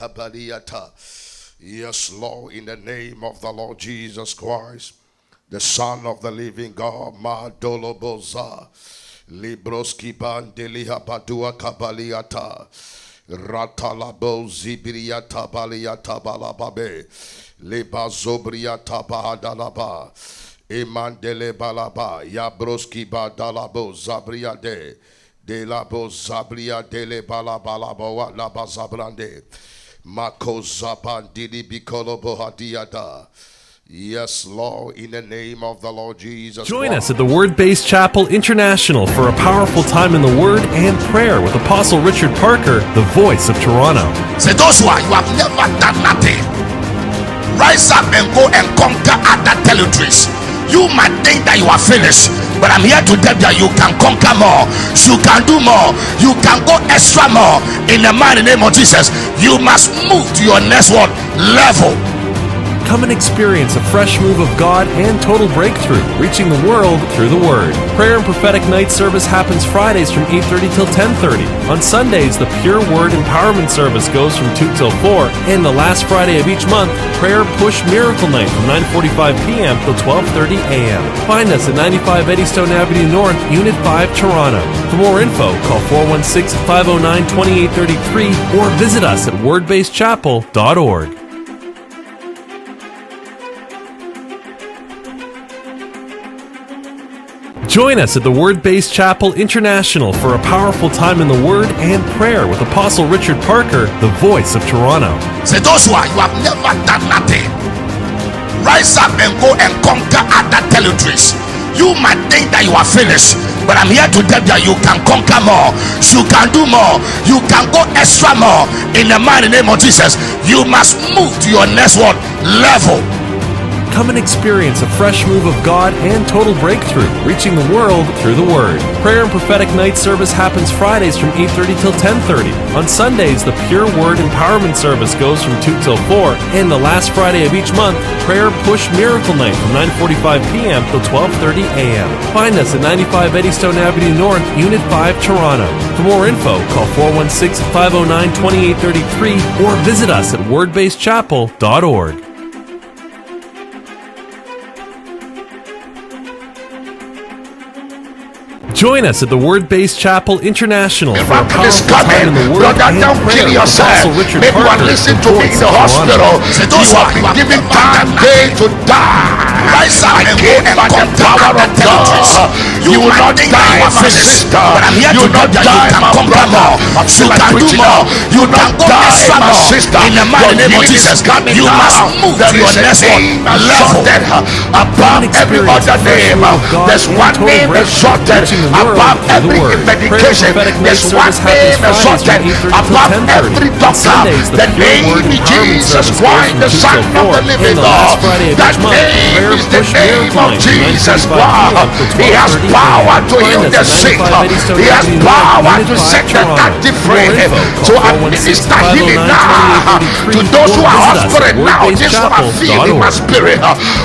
Abadiata. Yes, Lord, in the name of the Lord Jesus Christ, the Son of the living God, Madoloboza, Libroski Bandeliha Badua Kabaliata, Ratalabo Zibriata Baliata Balababe, Lebazobriata Bahadalaba, Emandele Balaba, Yabroski Badalabo Zabriade, De Labo Zabria Dele Balabalabo Labazabrande. Mako Zapandili Bikolo Bohadiada. Yes, Lord, in the name of the Lord Jesus. Join us at the Word-Based Chapel International for a powerful time in the Word and prayer with Apostle Richard Parker, the voice of Toronto. Say those who are, you have never done nothing. Rise up and go and conquer other territories. You might think that you are finished, but I'm here to tell you that you can conquer more. You can do more. You can go extra more. In the mighty name of Jesus, you must move to your next level. Come and experience a fresh move of God and total breakthrough, reaching the world through the Word. Prayer and prophetic night service happens Fridays from 8:30 till 10:30. On Sundays, the Pure Word Empowerment service goes from 2 till 4. And the last Friday of each month, Prayer Push Miracle Night from 9:45 p.m. till 12:30 a.m. Find us at 95 Eddystone Avenue North, Unit 5, Toronto. For more info, call 416-509-2833 or visit us at wordbasedchapel.org. Join us at the Word-Based Chapel International for a powerful time in the Word and prayer with Apostle Richard Parker, the voice of Toronto. Say those who are, you have never done nothing. Rise up and go and conquer other territories. You might think that you are finished, but I'm here to tell you that you can conquer more. You can do more. You can go extra more. In the mighty name of Jesus, you must move to your next level. Come and experience a fresh move of God and total breakthrough, reaching the world through the Word. Prayer and prophetic night service happens Fridays from 8:30 till 10:30. On Sundays, the Pure Word Empowerment service goes from 2 till 4. And the last Friday of each month, Prayer Push Miracle Night from 9:45 p.m. till 12:30 a.m. Find us at 95 Eddystone Avenue North, Unit 5, Toronto. For more info, call 416-509-2833 or visit us at wordbasedchapel.org. Join us at the Word-Based Chapel International for a powerful time in the Word and prayer with Apostle Richard Maybe you are Parker, listening the to me voice in the of hospital. Toronto. You have been given time day to die. Rise up and go and conquer the power of God. You will not die, my sister. But I'm here to tell you that you can conquer more. You can do more. You can go extra more. In the mighty name of Jesus, you must move to your next level. Above every other name, there's one name exalted. Above every medication, there's one name exalted. Above every doctor, the name is Jesus Christ, the Son of the living God. That name is the name of Jesus Christ. He has power to heal the sick. He has power to set the captive free. So I minister healing now to those who are hospital now. This is what I feel in my spirit.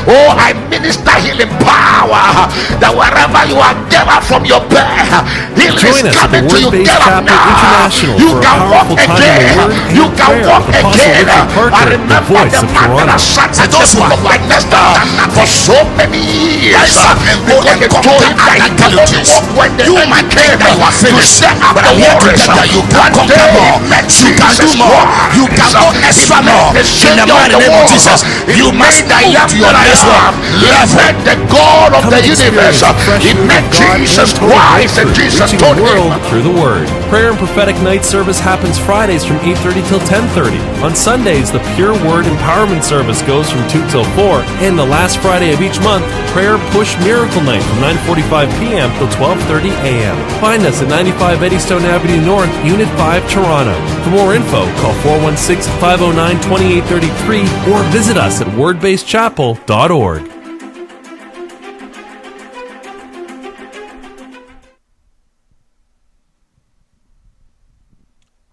Oh, I minister healing power that wherever you are, get up from your bed. Healing is coming to you. Get up now. You can walk again. You can walk again. I remember the man that sat at the book of Bethesda for so many years. Because they told him that he cannot walk when the enemy came to set up the waters. You can conquer more. You can do more. You can go extra more. In the mighty name of Jesus, you must move to your next level. The God of the universe, he met Jesus Christ and Jesus told him through the Word. Prayer and prophetic night service happens Fridays from 8:30 till 10:30. On Sundays, the Pure Word Empowerment service goes from 2 till 4. And the last Friday of each month, Prayer Push Miracle Night from 9:45 p.m. till 12:30 a.m. Find us at 95 Eddystone Avenue North, Unit 5, Toronto. For more info, call 416-509-2833 or visit us at wordbasedchapel.org.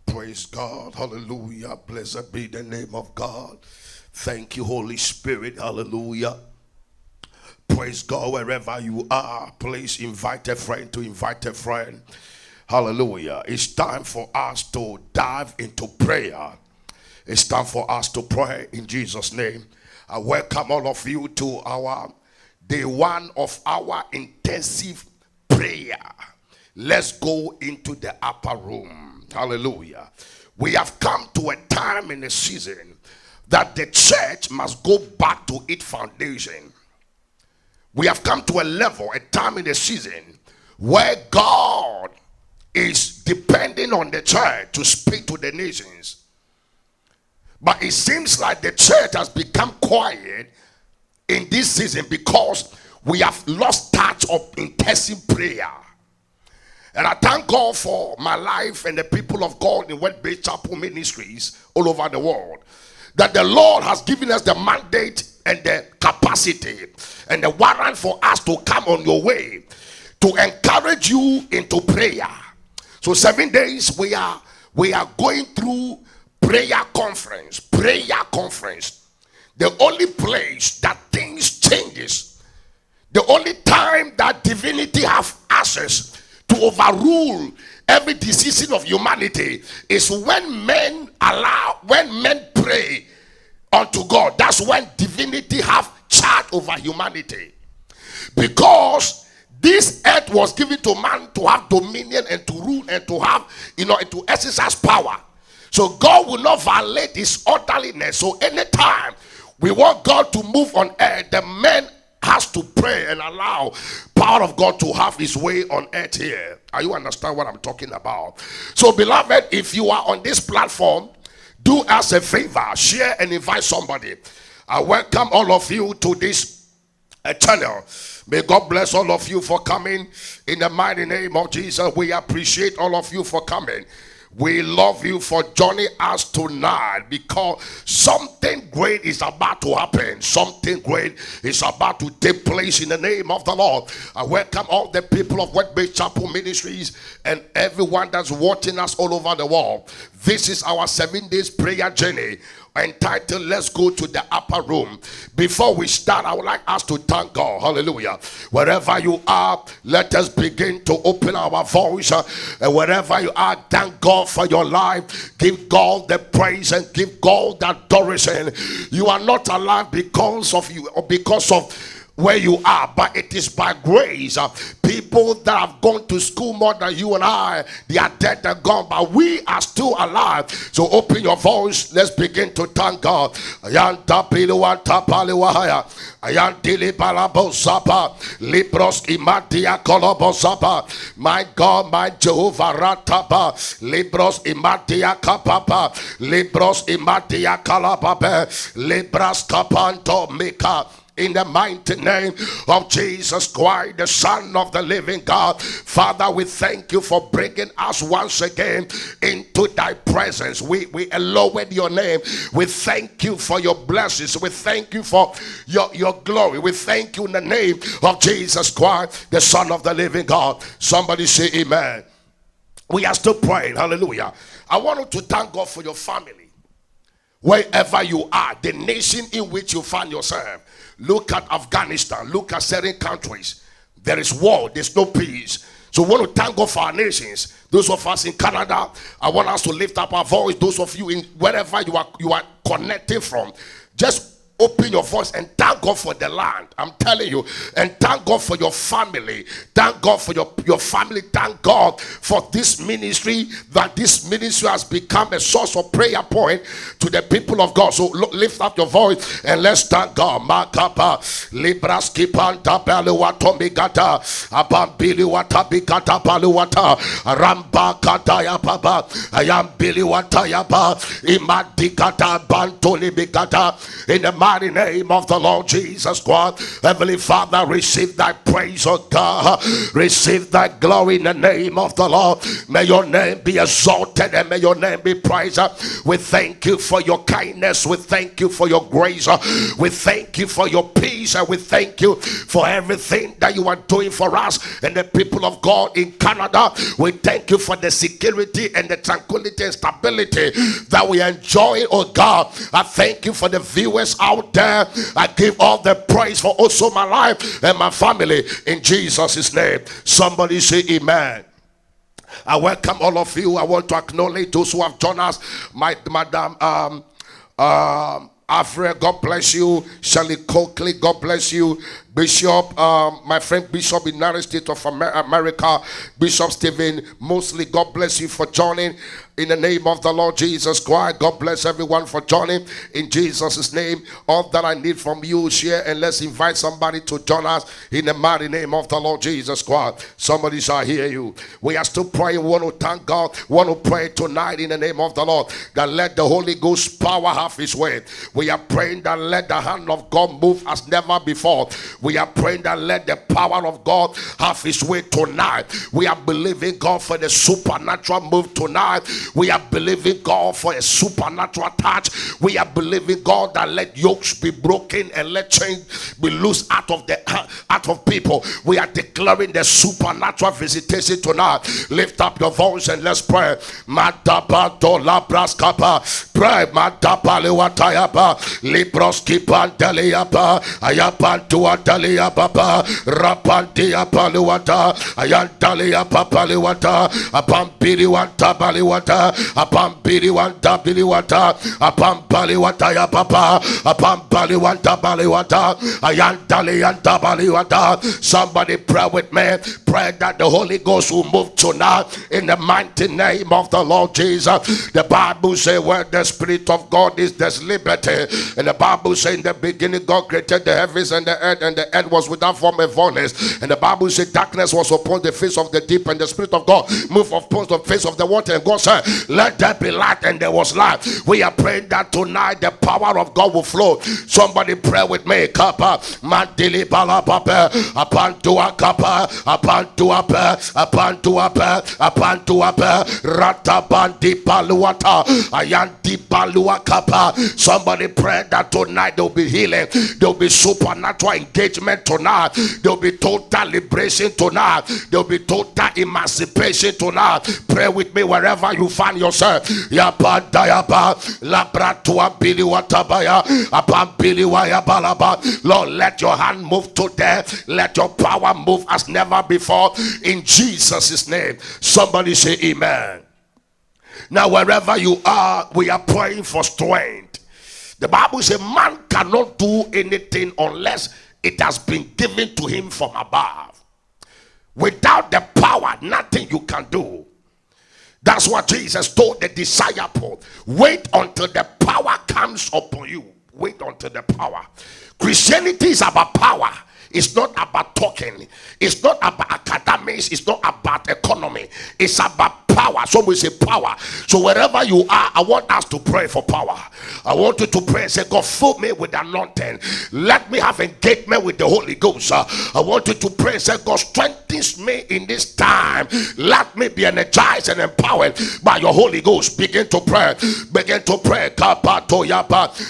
Praise God. Hallelujah. Blessed be the name of God. Thank you, Holy Spirit. Hallelujah. Praise God. Wherever you are, please invite a friend to invite a friend. Hallelujah. It's time for us to dive into prayer. It's time for us to pray in Jesus' name. I welcome all of you to our day one of our intensive prayer. Let's go into the upper room. Hallelujah. We have come to a time in the season that the church must go back to its foundation. We have come to a level, a time in the season where God is depending on the church to speak to the nations. But it seems like the church has become quiet in this season because we have lost touch of intensive prayer. And I thank God for my life and the people of God in West Bay Chapel Ministries all over the world, that the Lord has given us the mandate and the capacity and the warrant for us to come on your way to encourage you into prayer. So 7 days we are going through prayer conference. The only place that things changes, the only time that divinity have access to overrule every decision of humanity is when men pray unto God. That's when divinity have charge over humanity, because this earth was given to man to have dominion and to rule and to have, and to exercise power. So God will not violate his orderliness. So anytime we want God to move on earth, the man has to pray and allow power of God to have his way on earth here. Are you understand what I'm talking about? So beloved, if you are on this platform, do us a favor, share and invite somebody. I welcome all of you to this channel. May God bless all of you for coming in the mighty name of Jesus. We appreciate all of you for coming. We love you for joining us tonight, because something great is about to happen. Something great is about to take place in the name of the Lord. I welcome all the people of West Bay Chapel Ministries and everyone that's watching us all over the world. This is our 7 days prayer journey entitled Let's Go to the Upper Room. Before we start, I would like us to thank God. Hallelujah. Wherever you are, let us begin to open our voice. And wherever you are, thank God for your life. Give God the praise and give God the adoration. You are not alive because of you or because of where you are, but it is by grace. People that have gone to school more than you and I, they are dead and gone, but we are still alive. So open your voice. Let's begin to thank God. My God, my Jehovah Rataba, Libros Imatia Kapapa, Libros Imatia Kalababe, Libras Kapanto Mika. In the mighty name of Jesus Christ, the Son of the living God. Father, we thank you for bringing us once again into thy presence. We lowered your name. We thank you for your blessings. We thank you for your glory. We thank you in the name of Jesus Christ, the Son of the living God. Somebody say amen. We are still praying. Hallelujah. I want you to thank God for your family. Wherever you are, the nation in which you find yourself. Look at Afghanistan. Look at certain countries. There is war. There's no peace. So we want to thank God for our nations. Those of us in Canada, I want us to lift up our voice. Those of you in wherever you are connected from, just open your voice and thank God for the land. I'm telling you. And thank God for your family. Thank God for your family. Thank God for this ministry, that this ministry has become a source of prayer point to the people of God. So lift up your voice and let's thank God. Makapa libraski panta baluwato migata abambili watabikata baluwata ramba kataya baba ayambili watayaba imadikata bantoli bigata. In the mighty name of the Lord Jesus Christ, Heavenly Father, receive thy praise, O God. Receive thy glory in the name of the Lord. May your name be exalted and may your name be praised. We thank you for your kindness. We thank you for your grace. We thank you for your peace. And we thank you for everything that you are doing for us and the people of God in Canada. We thank you for the security and the tranquility and stability that we enjoy, oh God. I thank you for the viewers out there. I give all the praise for also my life and my family in Jesus' name. Somebody say amen. I welcome all of you. I want to acknowledge those who have joined us. My Madam Alfred, God bless you. Shirley Coakley, God bless you. Bishop, my friend Bishop in United States of America, Bishop Stephen Mosley, God bless you for joining in the name of the Lord Jesus Christ. God bless everyone for joining in Jesus' name. All that I need from you, share, and let's invite somebody to join us in the mighty name of the Lord Jesus Christ. Somebody shall hear you. We are still praying. We want to thank God. We want to pray tonight in the name of the Lord that let the Holy Ghost power have his way. We are praying that let the hand of God move as never before. We are praying that let the power of God have his way tonight. We are believing God for the supernatural move tonight. We are believing God for a supernatural touch. We are believing God that let yokes be broken and let chains be loose out of people. We are declaring the supernatural visitation tonight. Lift up your voice and let's pray. Pray. Libroski Panteliapa, Ayapantua Dalia Papa, Rapantia Paluata, Ayantalia Papaliwata, Apampiriwanta Baliwata, Apampiriwanta Biliwata, Apampaliwata Ya Papa, Apampaliwanta Baliwata, Ayantalianta Baliwata. Somebody pray with me. Pray that the Holy Ghost will move tonight in the mighty name of the Lord Jesus. The Bible says where the Spirit of God is, there's liberty. And the Bible says in the beginning God created the heavens and the earth was without form and voidness. And the Bible says darkness was upon the face of the deep, and the Spirit of God moved upon the face of the water. And God said, let there be light, and there was light. We are praying that tonight the power of God will flow. Somebody pray with me. Kappa, Mandili Balapapa, Apantua Kappa, Apantuapa, Apantuapa, Apantuapa, Ratabandi Paluata, Ayanti Palua Kappa. Somebody pray that tonight there will be healing, there will be supernatural engagement tonight, there will be total liberation tonight, there will be total emancipation tonight. Pray with me wherever you find yourself. Lord, let your hand move today, let your power move as never before in Jesus' name. Somebody say amen. Now wherever you are, we are praying for strength. The Bible says man cannot do anything unless it has been given to him from above. Without the power, nothing you can do. That's what Jesus told the disciple. Wait until the power comes upon you. Wait until the power. Christianity is about power. It's not about talking. It's not about academics. It's not about economy. It's about power. Somebody say power. So wherever you are, I want us to pray for power. I want you to pray and say, God, fill me with anointing. Let me have engagement with the Holy Ghost. I want you to pray and say, God, strengthens me in this time. Let me be energized and empowered by your Holy Ghost. Begin to pray. Begin to pray.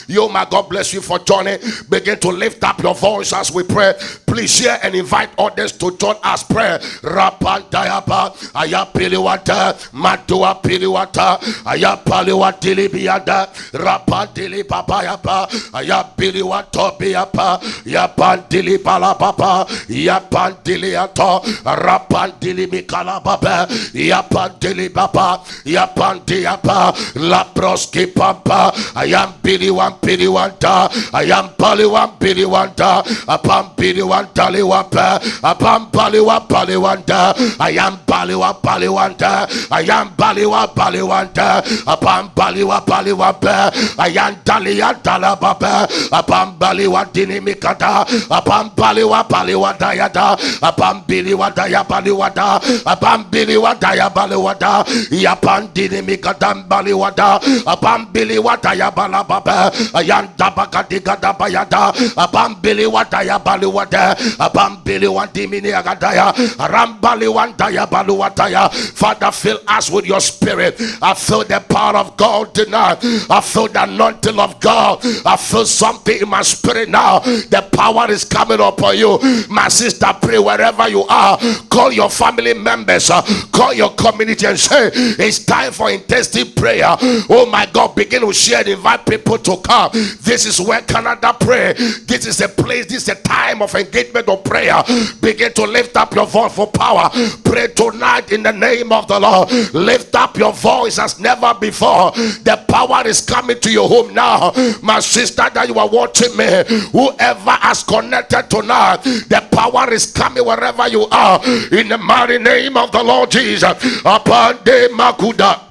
You, my God bless you for joining. Begin to lift up your voice as we pray. Please share and invite others to join us. Pray. Rapantayapa, Ayapiliwata, Matua Piliwata, Ayapaliwatili Biada, Rapantili Papayapa, Ayapiliwato Biapa, Yapantili Palapapa, Yapantili Ato, Rapantili Mikalababa, Yapantili Papa, Yapantiapa, Laproski Papa, Ayampiliwan Piliwanta, Ayampaliwan Piliwanta, Apampili. Paliwanta, Apam Paliwa Paliwanta, I am Paliwa Paliwanta, I am Paliwa Paliwanta, Apam Paliwa Paliwapa, I am Dalia Dalababa, Apam Paliwa Dinimikata, Apam Paliwa Paliwa Dayada, Apam Biliwa Daya Paliwada, Apam Biliwa Daya Paliwada, Yapan Dinimikadam Paliwada, Apam Biliwa Daya Balababa, I am Dabakadiga Dabayada, Apam Biliwa Daya Paliwada. Abambili Wandimini Agadaya, Rambali Wandaya Baluataya. Father, fill us with your spirit. I feel the power of God tonight. I feel the anointing of God. I feel something in my spirit now. The power is coming upon you. My sister, pray wherever you are. Call your family members, call your community and say, it's time for intensive prayer. Oh my God, begin to share and invite people to come. This is where Canada pray. This is a place, this is a time of engagement. engagement of prayer. Begin to lift up your voice for power. Pray tonight in the name of the Lord. Lift up your voice as never before. The power is coming to your home now. My sister that you are watching me, whoever has connected tonight, the power is coming wherever you are. In the mighty name of the Lord Jesus. Upon the Makuda.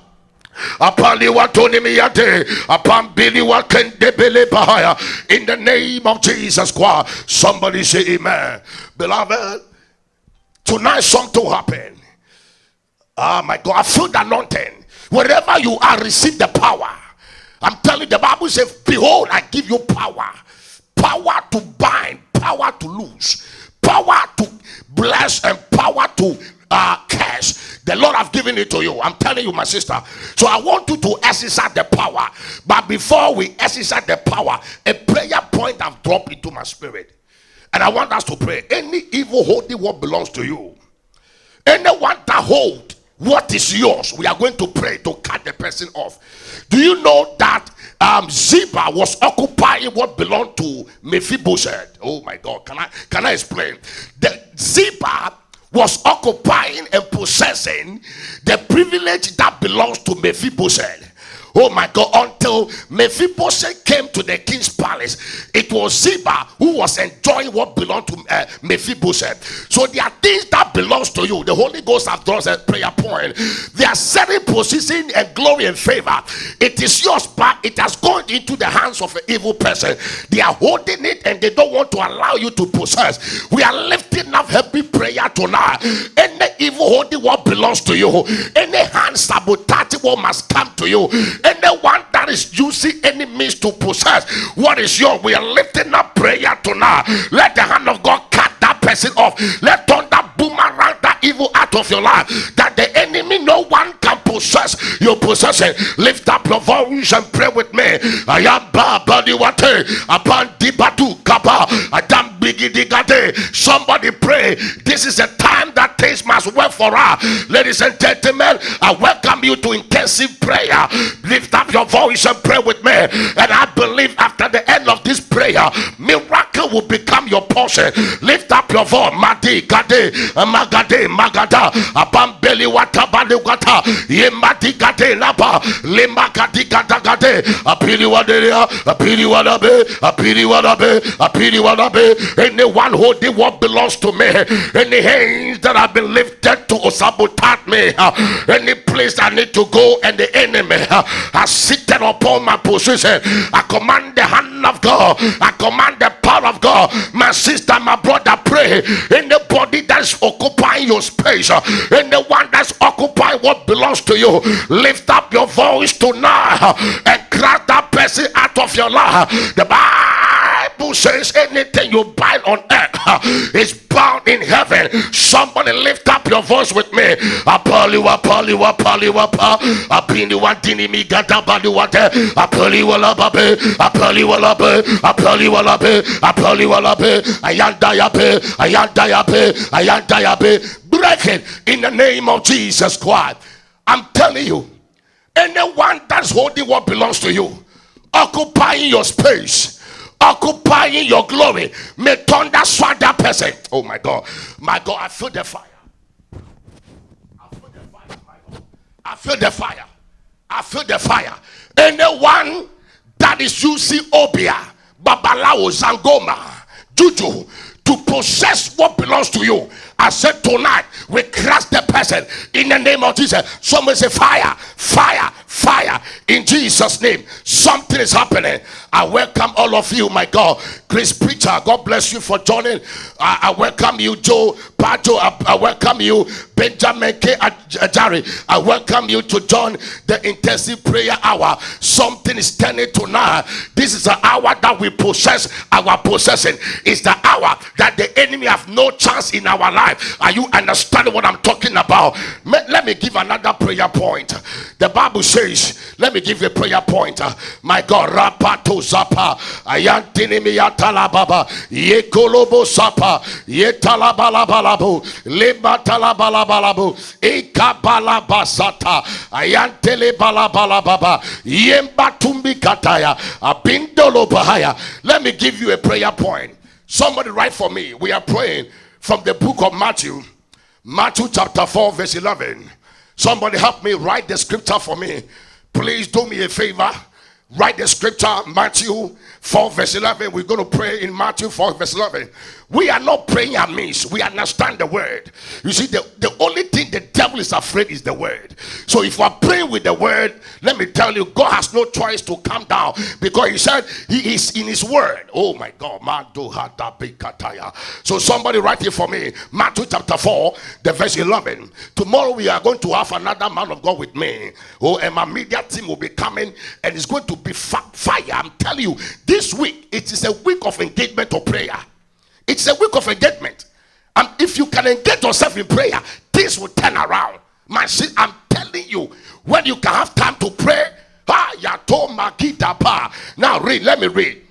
Upon the Watonimiate, upon Billy Wakendebele Bahaya, in the name of Jesus Christ. Somebody say amen. Beloved, tonight something will happen. Oh my God, I feel the anointing. Wherever you are, receive the power. I'm telling you, the Bible says, behold, I give you power. Power to bind, power to loose, power to bless, and power to curse. The Lord have given it to you. I'm telling you, my sister. So I want you to exercise the power. But before we exercise the power, a prayer point have dropped into my spirit. And I want us to pray. Any evil holding what belongs to you, anyone that hold what is yours, we are going to pray to cut the person off. Do you know that Ziba was occupying what belonged to Mephibosheth? Oh my God, can I explain? The Ziba was occupying and possessing the privilege that belongs to Mephibosheth. Oh my God, until Mephibosheth came to the king's palace, it was Ziba who was enjoying what belonged to Mephibosheth. So there are things that belongs to you. The Holy Ghost has drawn a prayer point. There are certain position and glory and favor. It is yours, but it has gone into the hands of an evil person. They are holding it and they don't want to allow you to possess. We are lifting up heavy prayer tonight. Any evil holding what belongs to you, any hand sabotaging what must come to you, anyone that is using any means to possess what is yours, we are lifting up prayer tonight. Let the hand of God cut that person off. Let thunder boomerang that evil out of your life, that the enemy, no one can possess your possession. Lift up your voice and pray with me. I am body wate upon dibatu kaba adam bigidigade. Somebody pray. This is a time that things must work for us. Ladies and gentlemen, I welcome you to intensive prayer. Lift up your voice and pray with me. And I believe after the end of this prayer, miracle will become your portion. Lift up your voice. Madi gade magade magada abambeli watabali wata yemadi gade laba lemagadi gada gade apili waderia apili wadabe apili wadabe apili wadabe. Anyone holding what belongs to me, any hands that have been lifted to sabotage me, any place I need to go and the enemy has seated upon my position, I command the hand of God, I command the power of God. My sister, my brother, pray. Anybody that's occupying your space, anyone that's occupying what belongs to you, lift up your voice tonight and crush that person out of your life. The Bible says anything you bind on earth is bound in heaven. Somebody lift up your voice with me. Apaliwa paliwa paliwa pa apini wantini migata baliwate apaliwa lababe apaliwa labe apaliwa labe apaliwa labe ayanda yabe break it in the name of Jesus Christ. I'm telling you, anyone that's holding what belongs to you, occupying your space, occupying your glory, may thunder strike that person. Oh my God, I feel the fire. I feel the fire, my God. I feel the fire. I feel the fire. Anyone that is using obia, babalawo, zangoma, juju to possess what belongs to you, I said tonight we crush the person in the name of Jesus. Somebody say fire, fire, fire in Jesus' name. Something is happening. I welcome all of you, my God. Chris Preacher, God bless you for joining. I welcome you, Joe Pajo. I welcome you, Benjamin K. Ajari. I welcome you to join the intensive prayer hour. Something is turning tonight. This is the hour that we possess our possession. It's the hour that the enemy have no chance in our life. Are you understanding what I'm talking about? Let me give another prayer point. The Bible says, let me give you a prayer point. My God, Rapato Zapa, Ayantini Yatalababa, Yekolobo Sapa, Yetalabalabalabo, Leba Talabalabalabu, Ekabalabasata, Ayantele Balabalababa, Yemba Tumbi Kataya, Abindolo Bahaya. Let me give you a prayer point. Somebody write for me. We are praying from the book of Matthew. Matthew chapter 4 verse 11. Somebody help me write the scripture for me. Please do me a favor. Write the scripture, Matthew 4 verse 11. We're going to pray in Matthew 4 verse 11. We are not praying amiss. We understand the word. You see, the only thing the devil is afraid is the word. So if we are praying with the word, let me tell you, God has no choice to come down, because he said he is in his word. Oh my God. So somebody write it for me. Matthew chapter 4, the verse 11. Tomorrow we are going to have another man of God with me. Oh, and my media team will be coming, and it's going to be fire. I'm telling you, this week it is a week of engagement of prayer. It's a week of engagement. And if you can engage yourself in prayer, things will turn around. Man, I'm telling you, when you can have time to pray. Now read, let me read.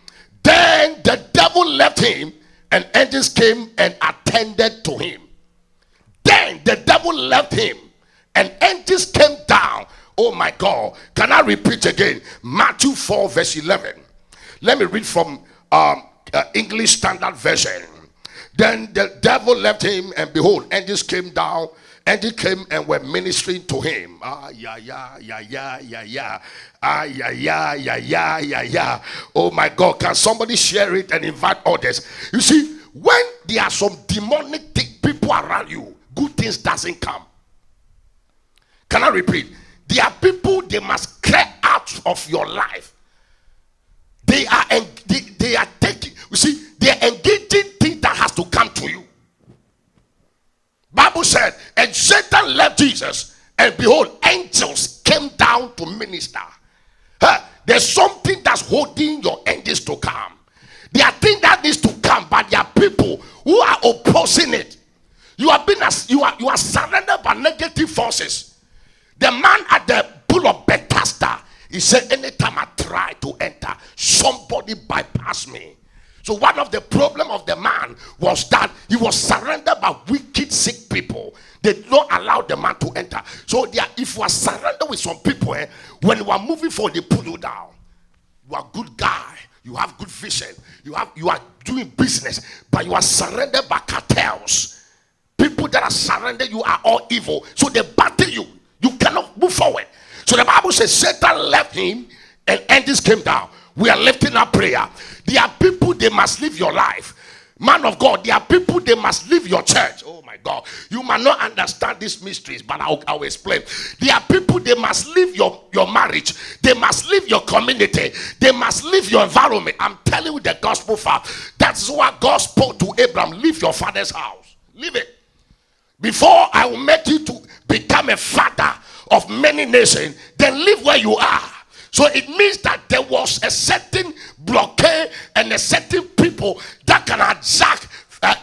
Then the devil left him, and angels came and attended to him. Then the devil left him, and angels came down. Oh my God. Can I repeat again? Matthew 4 verse 11. Let me read from English Standard Version. Then the devil left him, and behold, angels came down. Angels came and were ministering to him. Oh my God. Can somebody share it and invite others? You see, when there are some demonic people around you, good things doesn't come. Can I repeat? There are people, they must clear out of your life. They are taking, you see, they are engaging things that has to come to you. Bible said, and Satan left Jesus, and behold, angels came down to minister. There's something that's holding your angels to come. There are things that needs to come, but there are people who are opposing it. You are surrounded by negative forces. The man at the pool of Bethesda, he said, anytime I try to enter, somebody bypass me. So one of the problem of the man was that he was surrounded by wicked, sick people. They did not allow the man to enter. So if you are surrounded with some people, when you are moving forward, they pull you down. You are a good guy. You have good vision. You are doing business, but you are surrounded by cartels. People that are surrounded, you are all evil. So they battle you. You cannot move forward. So the Bible says Satan left him, and angels came down. We are lifting up prayer. There are people, they must live your life. Man of God, there are people, they must live your church. Oh my God. You might not understand these mysteries, but I'll explain. There are people, they must live your marriage. They must live your community. They must live your environment. I'm telling you the gospel fact. That's what God spoke to Abraham. Leave your father's house. Leave it. Before I will make you to become a father of many nations, then live where you are. So it means that there was a certain blockade and a certain people that can hijack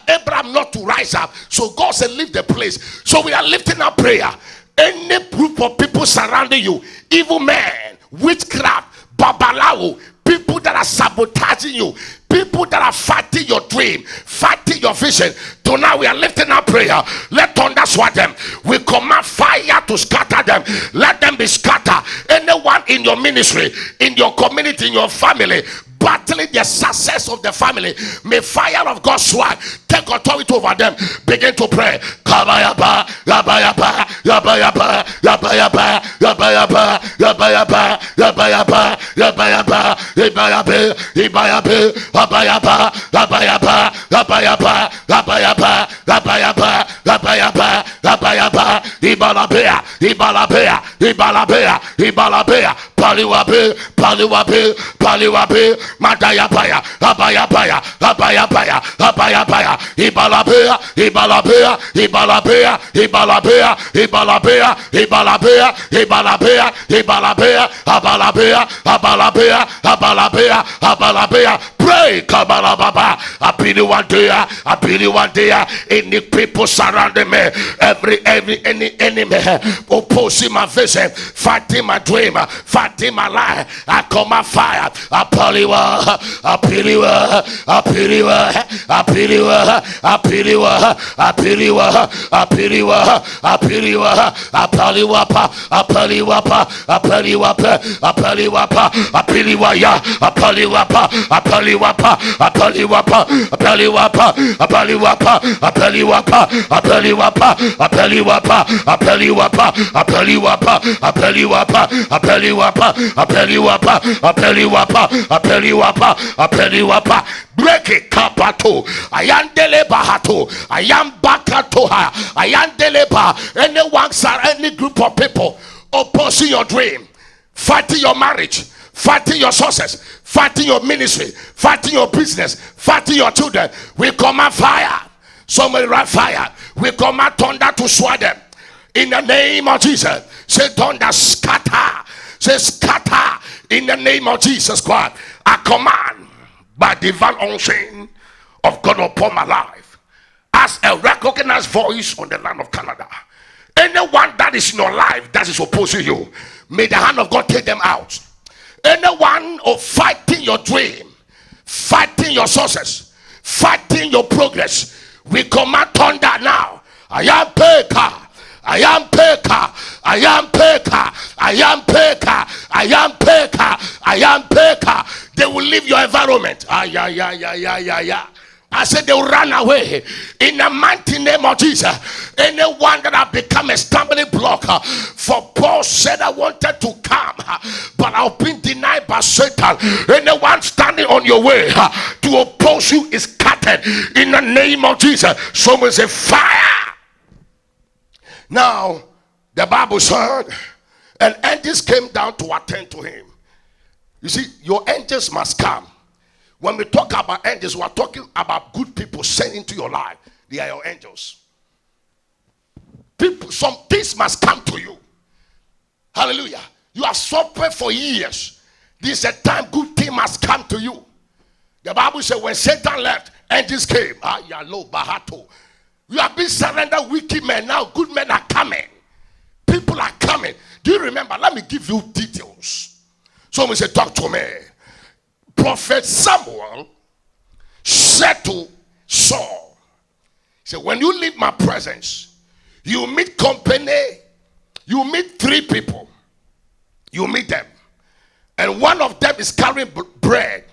Abraham not to rise up. So God said, leave the place. So we are lifting up prayer. Any group of people surrounding you, evil men, witchcraft, babalawo, people that are sabotaging you, people that are fighting your dream, fighting your vision. Tonight we are lifting up prayer. Let thunder swat them. We command fire to scatter them. Let them be scattered. Anyone in your ministry, in your community, in your family, battling the success of the family, may fire of God swat. Take authority over them. Begin to pray. Kabayaba, yabayaba, yabayaba, yabayaba, yabayaba, yabayaba, yabayaba, yabayaba, yabayaba, yabayaba, abayaba, abayaba, abayaba, abayaba, abayaba, abayaba, abayaba, ibalabea, ibalabea, ibalabea, ibalabea, paliwabe, paliwabe, paliwabe, madayabaya, abayabaya, abayabaya, abayabaya, ibalabea, ibalabea, ibalabea, ibalabea, ibalabea, ibalabea, ibalabea, ibalabea, abalabea, abalabea, abalabea, abalabea. Pray, Kabalababa. I believe one day, any people surrounding me, every any enemy opposing my vision, fighting my dream, fighting my life, I call my fire. Apaliwa, apiliwa, apiliwa, apiliwa, apiliwa, apiliwa, apiliwa, apiliwa, apaliwapa, apaliwapa, apaliwapa, apaliwapa, apiliwaya, apaliwapa, apaliwapa, apaliwapa, apaliwapa, apaliwapa, apaliwapa, apaliwapa, apaliwapa, apaliwapa, apaliwapa, apaliwapa, apaliwapa, apaliwapa, apaliwapa, apaliwapa, apaliwapa. Break it, kapato. Ayandele bahato. Ayambakatoha. Ayandeleba. Anyone, sir, any group of people opposing your dream, fighting your marriage, fighting your sources, fighting your ministry, fighting your business, fighting your children, we command fire. Somebody write fire. We command thunder to swallow them. In the name of Jesus. Say thunder, scatter. Say scatter. In the name of Jesus Christ. I command by divine unction of God upon my life, as a recognized voice on the land of Canada. Anyone that is in your life that is opposing you, may the hand of God take them out. Anyone of fighting your dream, fighting your sources, fighting your progress, we command thunder now. I am Peka. I am Peka. I am Peka. I am Peka. I am Peka. I am Peka. They will leave your environment. I said they will run away in the mighty name of Jesus. Anyone that have become a stumbling block, for Paul said, I wanted to come, but I've been denied by Satan. Anyone standing on your way to oppose you is scattered in the name of Jesus. Someone say fire. Now the Bible said, and angels came down to attend to him. You see, your angels must come. When we talk about angels, we are talking about good people sent into your life. They are your angels. People, some things must come to you. Hallelujah. You have suffered for years. This is a time good thing must come to you. The Bible says when Satan left, angels came. You have been surrendered, wicked men. Now good men are coming. People are coming. Do you remember? Let me give you details. Someone said, talk to me. Prophet Samuel said to Saul, he said, when you leave my presence, you meet company, you meet 3 people. You meet them. And one of them is carrying bread.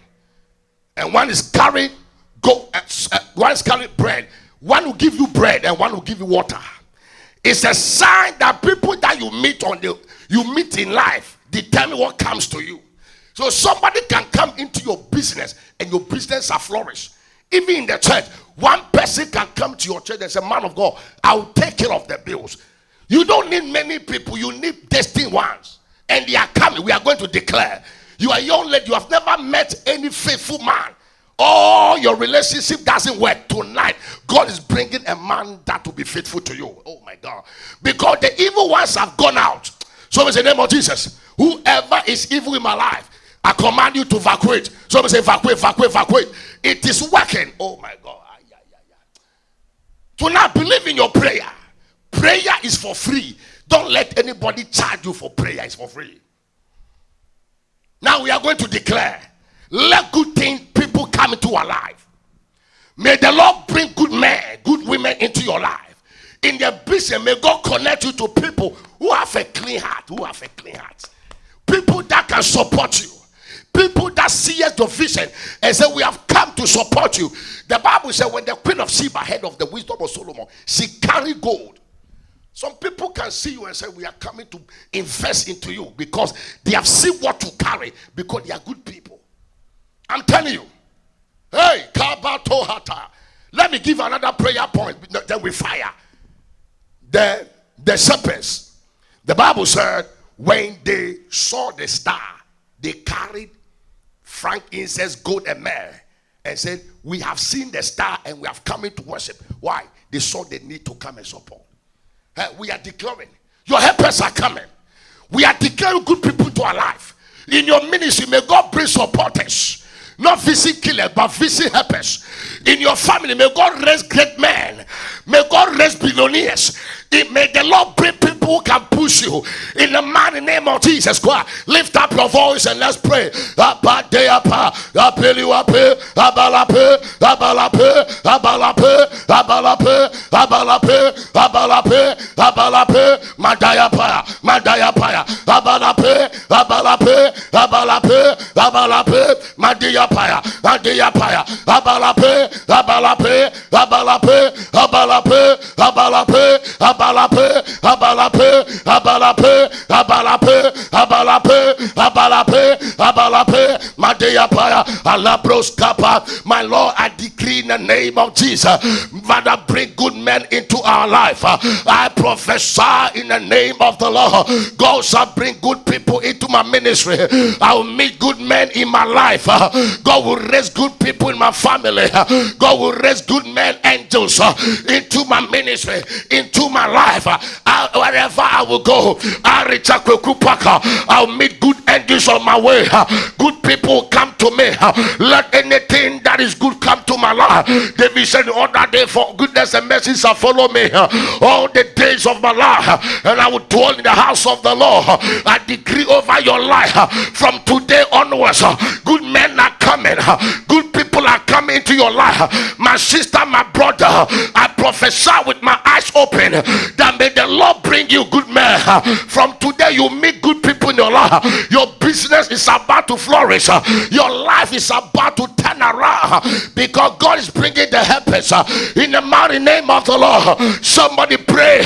And one is carrying one is carrying bread. One will give you bread and one will give you water. It's a sign that people that you meet in life determine what comes to you. So somebody can come into your business and your business are flourish. Even in the church, one person can come to your church and say, man of God, I will take care of the bills. You don't need many people, you need destined ones. And they are coming. We are going to declare. You are young lady, you have never met any faithful man. Oh, your relationship doesn't work. Tonight, God is bringing a man that will be faithful to you. Oh my God. Because the evil ones have gone out. So in the name of Jesus, whoever is evil in my life, I command you to evacuate. Somebody say evacuate, evacuate, evacuate. It is working. Oh my God. So now believe in your prayer. Prayer is for free. Don't let anybody charge you for prayer. It's for free. Now we are going to declare. Let good things, people come into our life. May the Lord bring good men, good women into your life. In their business, may God connect you to people who have a clean heart. Who have a clean heart. People that can support you. People that see your vision and say, we have come to support you. The Bible said when the Queen of Sheba heard of the wisdom of Solomon, she carried gold. Some people can see you and say, we are coming to invest into you because they have seen what you carry, because they are good people. I'm telling you. Hey, Kabatohata. Let me give another prayer point. Then we fire. The shepherds. The Bible said when they saw the star, they carried frankincense, gold, and myrrh, and said, we have seen the star and we have come in to worship. Why? They saw the need to come and support. We are declaring. Your helpers are coming. We are declaring good people to our life. In your ministry, may God bring supporters. Not visit killers, but visit helpers. In your family, may God raise great men. May God raise billionaires. May the Lord bring people who can push you in the mighty name of Jesus Christ. Lift up your voice and let's pray. My Lord, I decree in the name of Jesus, Father, bring good men into our life. I prophesy in the name of the Lord, God shall bring good people into my ministry. I will meet good men in my life. God will raise good people in my family. God will raise good men, angels, into my ministry, into my life. Wherever I will go, I'll meet good angels on my way. Good people come to me. Let anything that is good come to my life. David said the other day, for goodness and mercy shall follow me all the days of my life, and I will dwell in the house of the Lord. I decree over your life, from today onwards, good men are coming. Good people are coming into your life. My sister, my brother, I prophesy with my eyes open that may the Lord bring you good men. From today you meet good people in your life. Your business is about to flourish. Your life is about to turn around because God is bringing the helpers in the mighty name of the Lord. Somebody pray.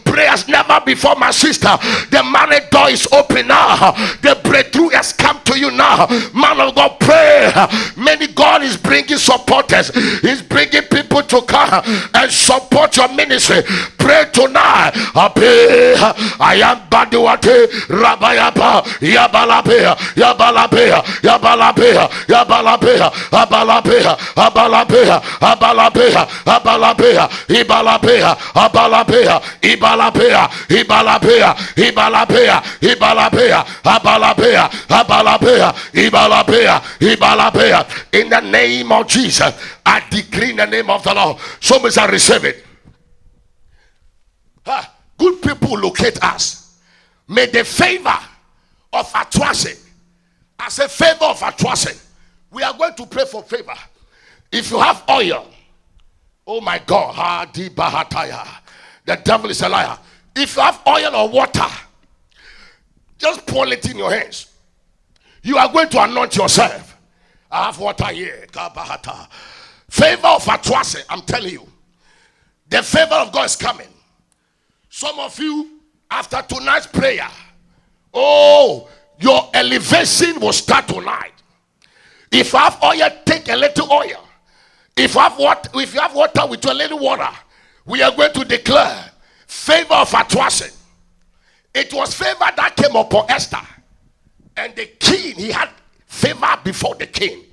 Pray as never before, my sister. The money door is open now. The breakthrough has come to you now. Man of God, pray. Many God is bringing supporters. He's bringing people to come and support your ministry. Pray tonight. I am Badiwate Rabayapa Yabalapea Yabalapea Yabalapea Yabalapea Abalapea Abalapea Abalapea Abalapea Ibalapea Abalapea Ibalapea Ibalapea Ibalapea Ibalapea Abalapea Abalapea Ibalapea Ibalapea. In the name of Jesus, I decree in the name of the Lord. Somebody shall receive it. Good people locate us. May the favor of Atwase, as a favor of Atwase, we are going to pray for favor. If you have oil, oh my God, the devil is a liar. If you have oil or water, just pour it in your hands. You are going to anoint yourself. I have water here. Favor of Atwase, I'm telling you. The favor of God is coming. Some of you, after tonight's prayer, your elevation will start tonight. If you have oil, take a little oil. If you have water with a little water, we are going to declare favor of Atwase. It was favor that came upon Esther. And the king, he had favor before the king.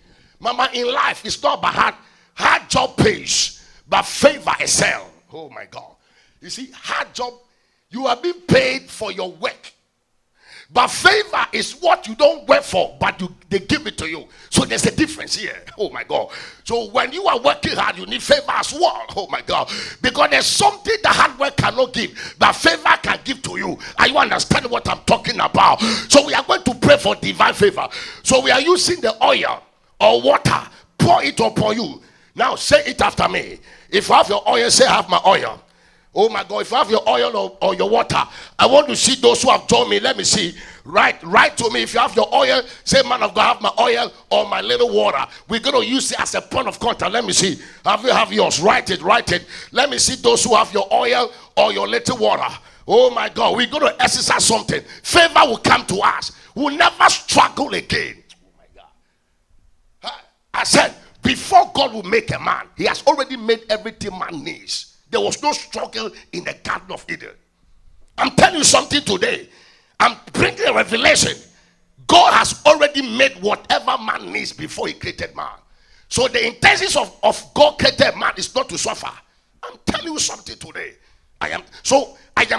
Mama, in life, it's not about hard job pays, but favor excel. Oh my God. You see, hard job, you are being paid for your work. But favor is what you don't work for, but they give it to you. So there's a difference here. Oh my God. So when you are working hard, you need favor as well. Oh my God. Because there's something that hard work cannot give, but favor can give to you. Are you understanding what I'm talking about? So we are going to pray for divine favor. So we are using the oil or water. Pour it upon you. Now say it after me. If you have your oil, say I have my oil. Oh my God, if you have your oil or your water, I want to see those who have joined me. Let me see. Write to me. If you have your oil, say, man of God, I have my oil or my little water. We're going to use it as a point of contact. Let me see. Have yours. Write it. Let me see those who have your oil or your little water. Oh my God, we're going to exercise something. Favor will come to us. We'll never struggle again. Oh my God. I said, before God will make a man, he has already made everything man needs. There was no struggle in the Garden of Eden. I'm telling you something today. I'm bringing a revelation. God has already made whatever man needs before he created man. So the intentions of God created man is not to suffer. I'm telling you something today. I am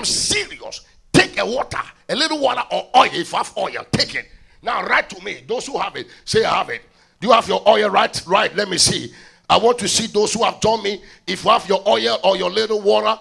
serious. Take a little water or oil. If you have oil, take it. Now write to me. Those who have it, say I have it. Do you have your oil? Right. Let me see. I want to see those who have joined me. If you have your oil or your little water,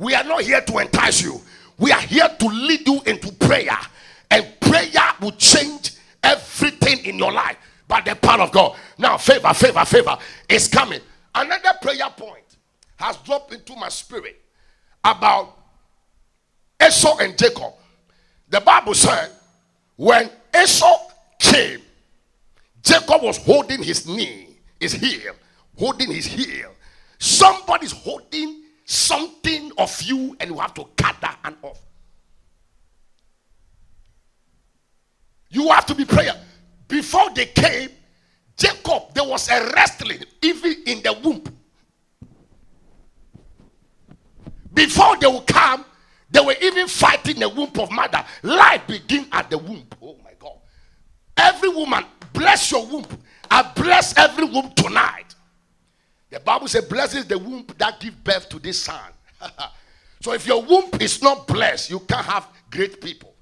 We are not here to entice you. We are here to lead you into prayer. And prayer will change everything in your life by the power of God. Now, favor is coming. Another prayer point has dropped into my spirit about Esau and Jacob. The Bible said when Esau came, Jacob was holding his knee, his heel, holding his heel. Somebody's holding something of you and you have to cut that hand off. You have to be prayer. Before they came, Jacob, there was a wrestling even in the womb. Before they would come, they were even fighting the womb of mother. Life begins at the womb. Oh my God. Every woman, bless your womb. I bless every womb tonight. The Bible says, blessed is the womb that gives birth to this son. So if your womb is not blessed, you can't have great people.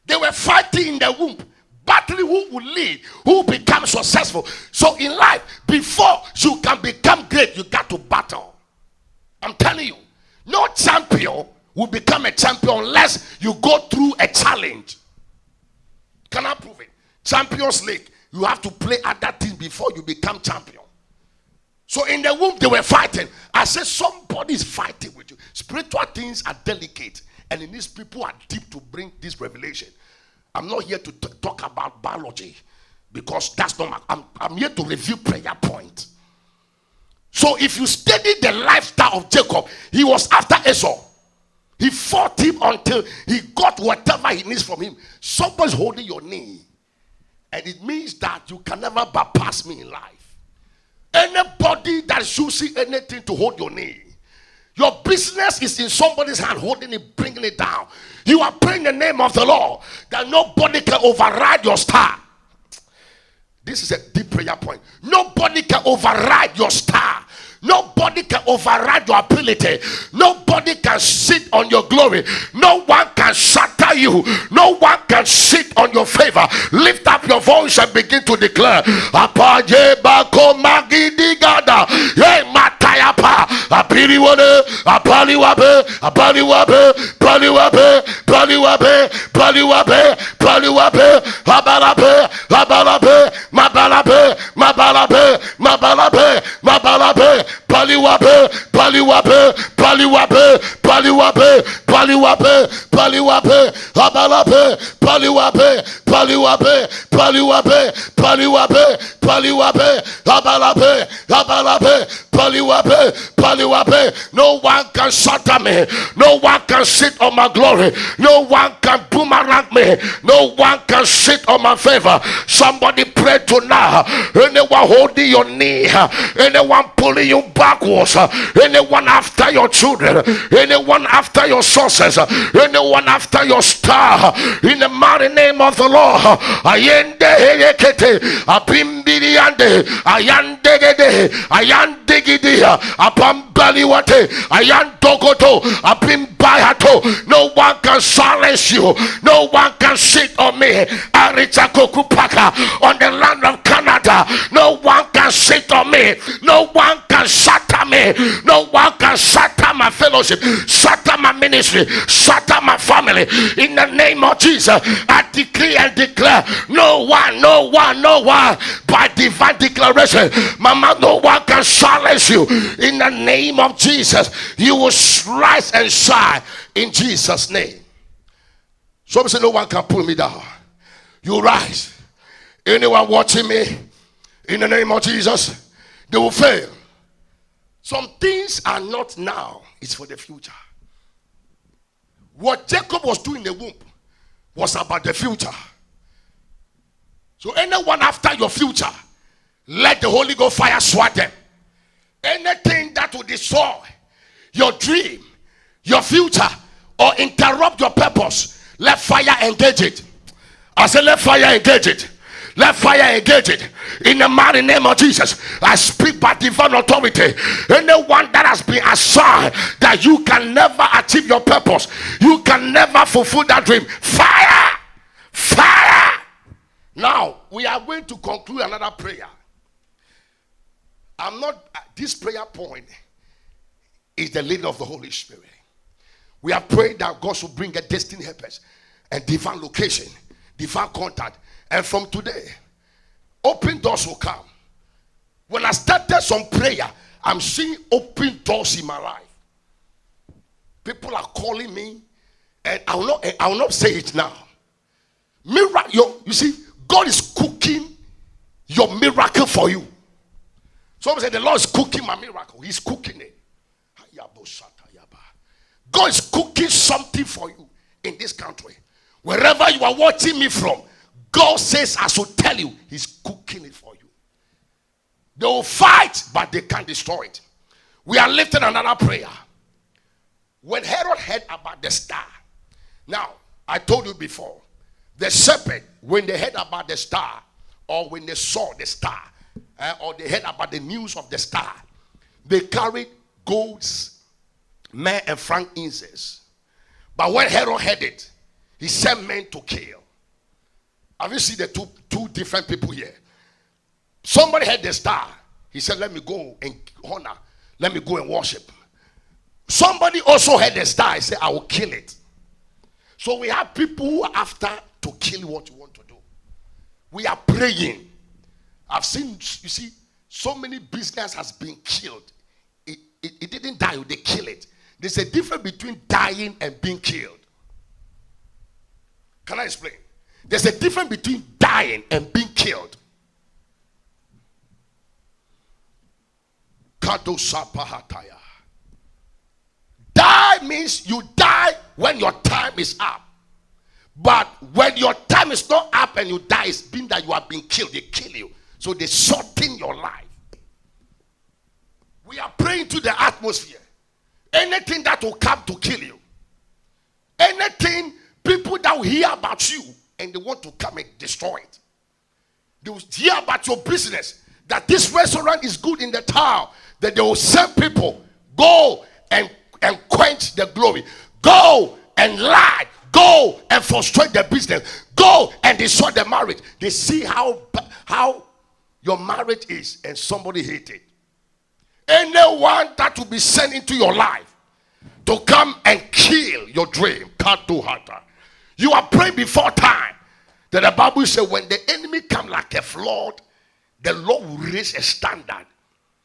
They were fighting in the womb, battling who will lead, who will become successful. So in life, before you can become great, you got to battle. I'm telling you, no champion will become a champion unless you go through a challenge. Can I prove it? Champions League, you have to play other things before you become champion. So in the womb, they were fighting. I said, somebody is fighting with you. Spiritual things are delicate. And in these people are deep to bring this revelation. I'm not here to talk about biology. Because that's not my... I'm here to review prayer point. So if you study the lifestyle of Jacob, he was after Esau. He fought him until he got whatever he needs from him. Somebody's holding your knee. And it means that you can never bypass me in life. Anybody that's using anything to hold your knee, your business is in somebody's hand, holding it, bringing it down. You are praying the name of the Lord that nobody can override your star. This is a deep prayer point. Nobody can override your star. Nobody can override your ability. Nobody can sit on your glory. No one can shatter you. No one can sit on your favor. Lift up your voice and begin to declare. Paliwabe, Paliwabe, Paliwabe, Paliwabe, Paliwabe, Paliwabe, Abalabe, Paliwabe, Paliwabe, Paliwabe, Paliwabe, Paliwabe, Abalabe, Abalabe, Paliwabe, Paliwabe. No one can shatter me. No one can sit on my glory. No one can boomerang me. No one can sit on my favor. Somebody pray tonight. Anyone holding your knee, anyone pulling you backwards, anyone after your children, anyone after your sources, anyone after your star, in the mighty name of the Lord. Ayende heyekete, apimbiriande, ayandegede, ayandegidi, apambaliwate, ayandogoto, apimbayato. No one can silence you. No one can sit on me. Arichakokupaka, on the land of Canada. No one can sit on me. No one can shatter me. No one can shatter my fellowship, shatter my ministry, shatter my family. In the name of Jesus, I decree and declare, no one by divine declaration, mama, no one can silence you. In the name of Jesus, you will rise and shine in Jesus' name. Somebody say, no one can pull me down. You rise. Anyone watching me, in the name of Jesus, they will fail. Some things are not now, it's for the future. What Jacob was doing in the womb was about the future. So anyone after your future, let the Holy Ghost fire swat them. Anything that will destroy your dream, your future, or interrupt your purpose, let fire engage it. I said let fire engage it. Let fire engage it. In the mighty name of Jesus, I speak by divine authority. Anyone that has been assigned that you can never achieve your purpose, you can never fulfill that dream, fire! Fire! Now, we are going to conclude another prayer. This prayer point is the leading of the Holy Spirit. We are praying that God should bring a destiny helpers and divine location, divine contact. And from today, open doors will come. When I started some prayer, I'm seeing open doors in my life. People are calling me, and I will not say it now. Miracle, you see, God is cooking your miracle for you. Someone said the Lord is cooking my miracle. He's cooking it. God is cooking something for you in this country. Wherever you are watching me from, God says I should tell you, He's cooking it for you. They will fight, but they can't destroy it. We are lifting another prayer. When Herod heard about the star, now I told you before, the shepherd, when they heard about the star, or when they saw the star, or they heard about the news of the star, they carried golds, myrrh, and frankincense. But when Herod heard it, he sent men to kill. Have you seen the two different people here? Somebody had the star. He said, let me go and honor. Let me go and worship. Somebody also had the star. He said, I will kill it. So we have people who are after to kill what you want to do. We are praying. I've seen, you see, so many business has been killed. It didn't die, they kill it. There's a difference between dying and being killed. Can I explain? There's a difference between dying and being killed. Die means you die when your time is up. But when your time is not up and you die, it's been that you have been killed. They kill you. So they shorten your life. We are praying to the atmosphere. Anything that will come to kill you. Anything, people that will hear about you and they want to come and destroy it. They will hear about your business. That this restaurant is good in the town. That they will send people. Go and quench the glory. Go and lie. Go and frustrate the business. Go and destroy the marriage. They see how your marriage is and somebody hate it. Anyone that will be sent into your life to come and kill your dream, you are praying before time. That the Bible says when the enemy come like a flood, the Lord will raise a standard.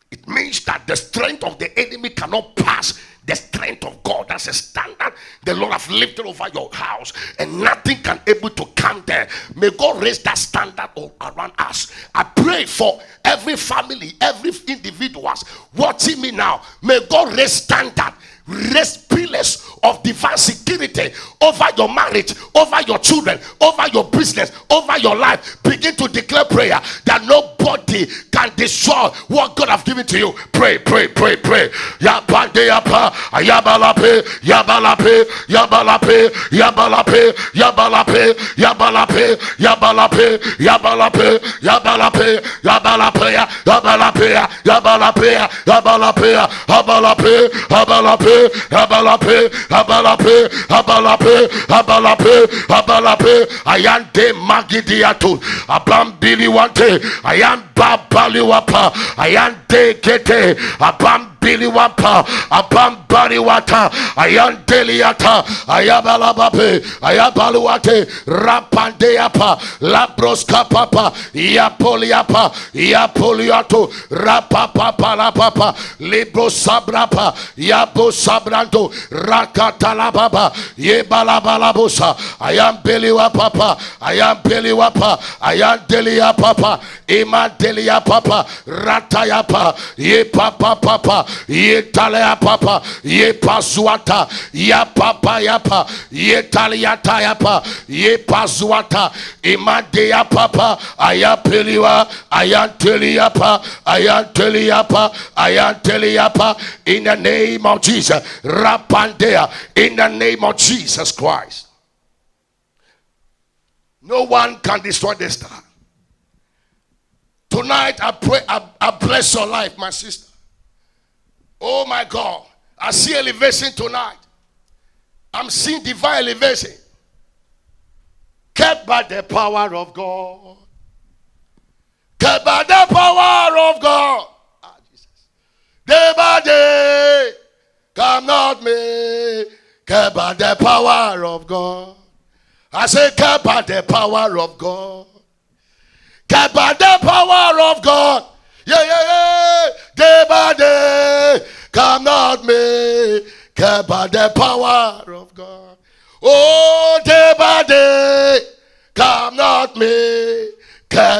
It means that the strength of the enemy cannot pass the strength of God. That's a standard the Lord has lifted over your house, and nothing can able to come there. May God raise that standard all around us. I pray for every family, every individual watching me now. May God raise standard, raise pillars of divine security over your marriage, over your children, over your business, over your life. Begin to declare prayer that nobody can destroy what God has given to you. Pray, pray, pray, pray. Yabandeapa, Ayabalape, Yabalape, Yabalape, Yabalape, Yabalape, Yabalape, Yabalape, Yabalape, Yabalape, Yabalape, Yabalape, Yabalape, Yabalape, Yabalape, Yabalape, Abalape, Abalape, Abalape, Abalape, Abalape, Ayante Magidiatu, Abam Billy Wante, Ayam Babaliwapa, Ayante Kete, Abam Billy Wapa, Abam Bariwata, Ayan Deliata, Ayabalabape, Ayabaluate, Rapandeapa, Labroska Papa, Iapoliapa, Iapoliato, Rapapa la Papa, Libro Sabrapa, Yabo Sabrando, Rakatalababa, Yebalabalabosa, Ayam Beliwa Papa, Ayam Beliwapa, Ayan Delia Papa, Iman Delia Papa, Ratayapa, Ye Papa Papa, Ye Talea Papa, Ye Pasuata, Ya Papa Yapa, Ye Taliata Yapa, Ye Pasuata, Imadea Papa, Ayapeliwa, Ayanteliapa, Ayanteliapa, Ayanteliapa, in the name of Jesus, Rapandea, in the name of Jesus Christ. No one can destroy the star. Tonight I pray, I bless your life, my sister. Oh my God, I see elevation tonight. I'm seeing divine elevation. Kept by the power of God. Kept by the power of God. Ah, Jesus. Day by day, cannot make by the power of God. I say, by the power of God. By the power of God. Yeah. Day by day, cannot make by the power of God. Oh, day by day, cannot make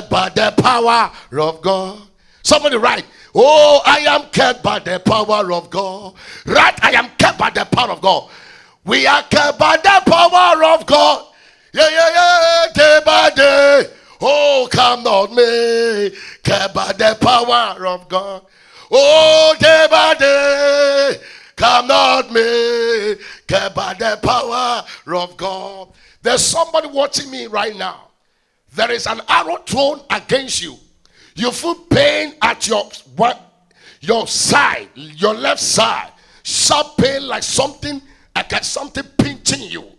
by the power of God. Somebody write, oh, I am kept by the power of God. Right, I am kept by the power of God. We are kept by the power of God. Yeah. Day by day. Oh, cannot make kept by the power of God. Oh, day by day. Cannot make kept by the power of God. There's somebody watching me right now. There is an arrow thrown against you. You feel pain at your side, your left side. Sharp pain like something pinching you.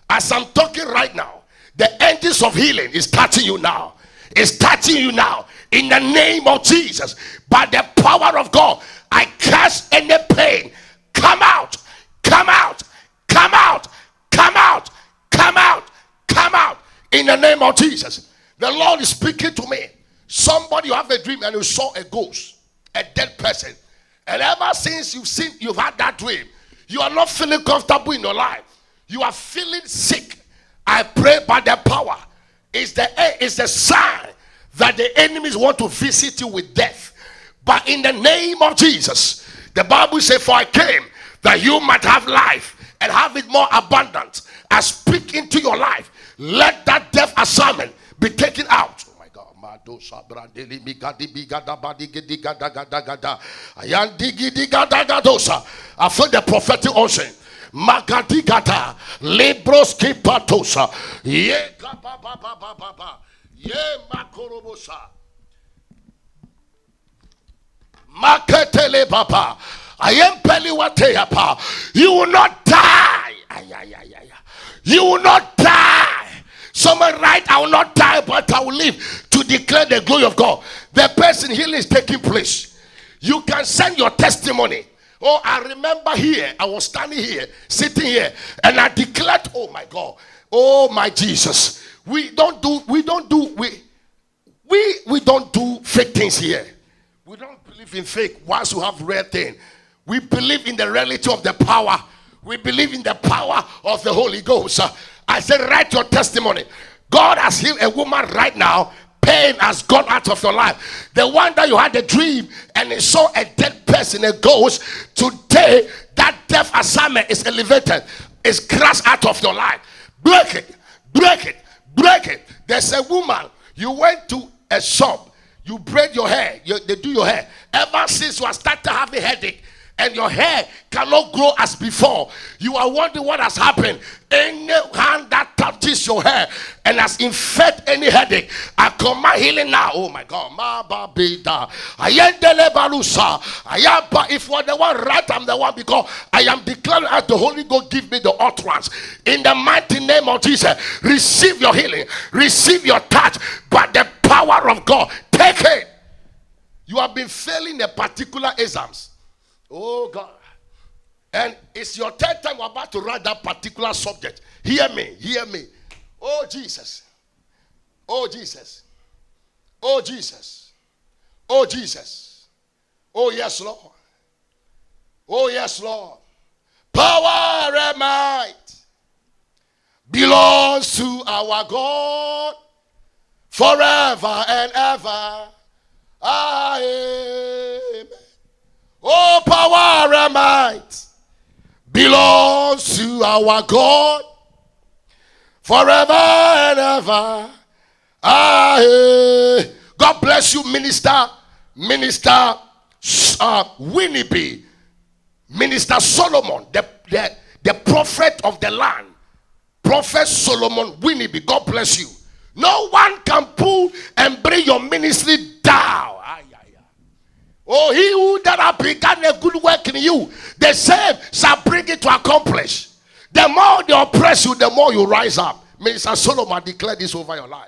As I'm talking right now, the angels of healing is touching you now. It's touching you now. In the name of Jesus. By the power of God, I cast any pain. Come out. Come out. Come out. Come out. Come out. Come out. In the name of Jesus. The Lord is speaking to me. Somebody, you have a dream and you saw a ghost, a dead person, and ever since you've had that dream, you are not feeling comfortable in your life. You are feeling sick. I pray by the power. It's the sign that the enemies want to visit you with death. But in the name of Jesus, the Bible says, for I came that you might have life and have it more abundant. I speak into your life. Let that death assignment be taken out. I feel the prophetic ocean. Magadigata Libroski Patosa. Ye Baba. Ye Makorobosa. Maketele Papa. I am Peliwateapa. You will not die. You will not die. Someone write, I will not die, but I will live to declare the glory of God. The person healing is taking place. You can send your testimony. Oh, I remember here, I was standing here, sitting here, and I declared, oh my God, oh my Jesus. We don't do fake things here. We don't believe in fake once you have real thing. We believe in the reality of the power. We believe in the power of the Holy Ghost. I said, write your testimony. God has healed a woman right now. Pain has gone out of your life. The one that you had a dream and you saw a dead person, a ghost. Today, that death assignment is elevated. It's crushed out of your life. Break it. Break it. Break it. There's a woman. You went to a shop. You braid your hair. They do your hair. Ever since you have started having headache, and your hair cannot grow as before, you are wondering what has happened. Any hand that touches your hair and has infected any headache, I command healing now. Oh my God. If you're the one, right, I'm the one, because I am declaring as the Holy Ghost give me the utterance. In the mighty name of Jesus, receive your healing, receive your touch by the power of God. Take it. You have been failing a particular exams. Oh God. And it's your third time we're about to write that particular subject. Hear me, hear me. Oh Jesus. Oh Jesus. Oh Jesus. Oh Jesus. Oh yes, Lord. Oh yes, Lord. Power and might belongs to our God forever and ever. Amen. Oh, power and might belongs to our God forever and ever. God bless you, Minister Winnie B. Minister Solomon, the prophet of the land. Prophet Solomon Winnie B. God bless you. No one can pull and bring your ministry down. Oh, he who that have begun a good work in you, the same shall bring it to accomplish. The more they oppress you, the more you rise up. Minister Solomon declared this over your life.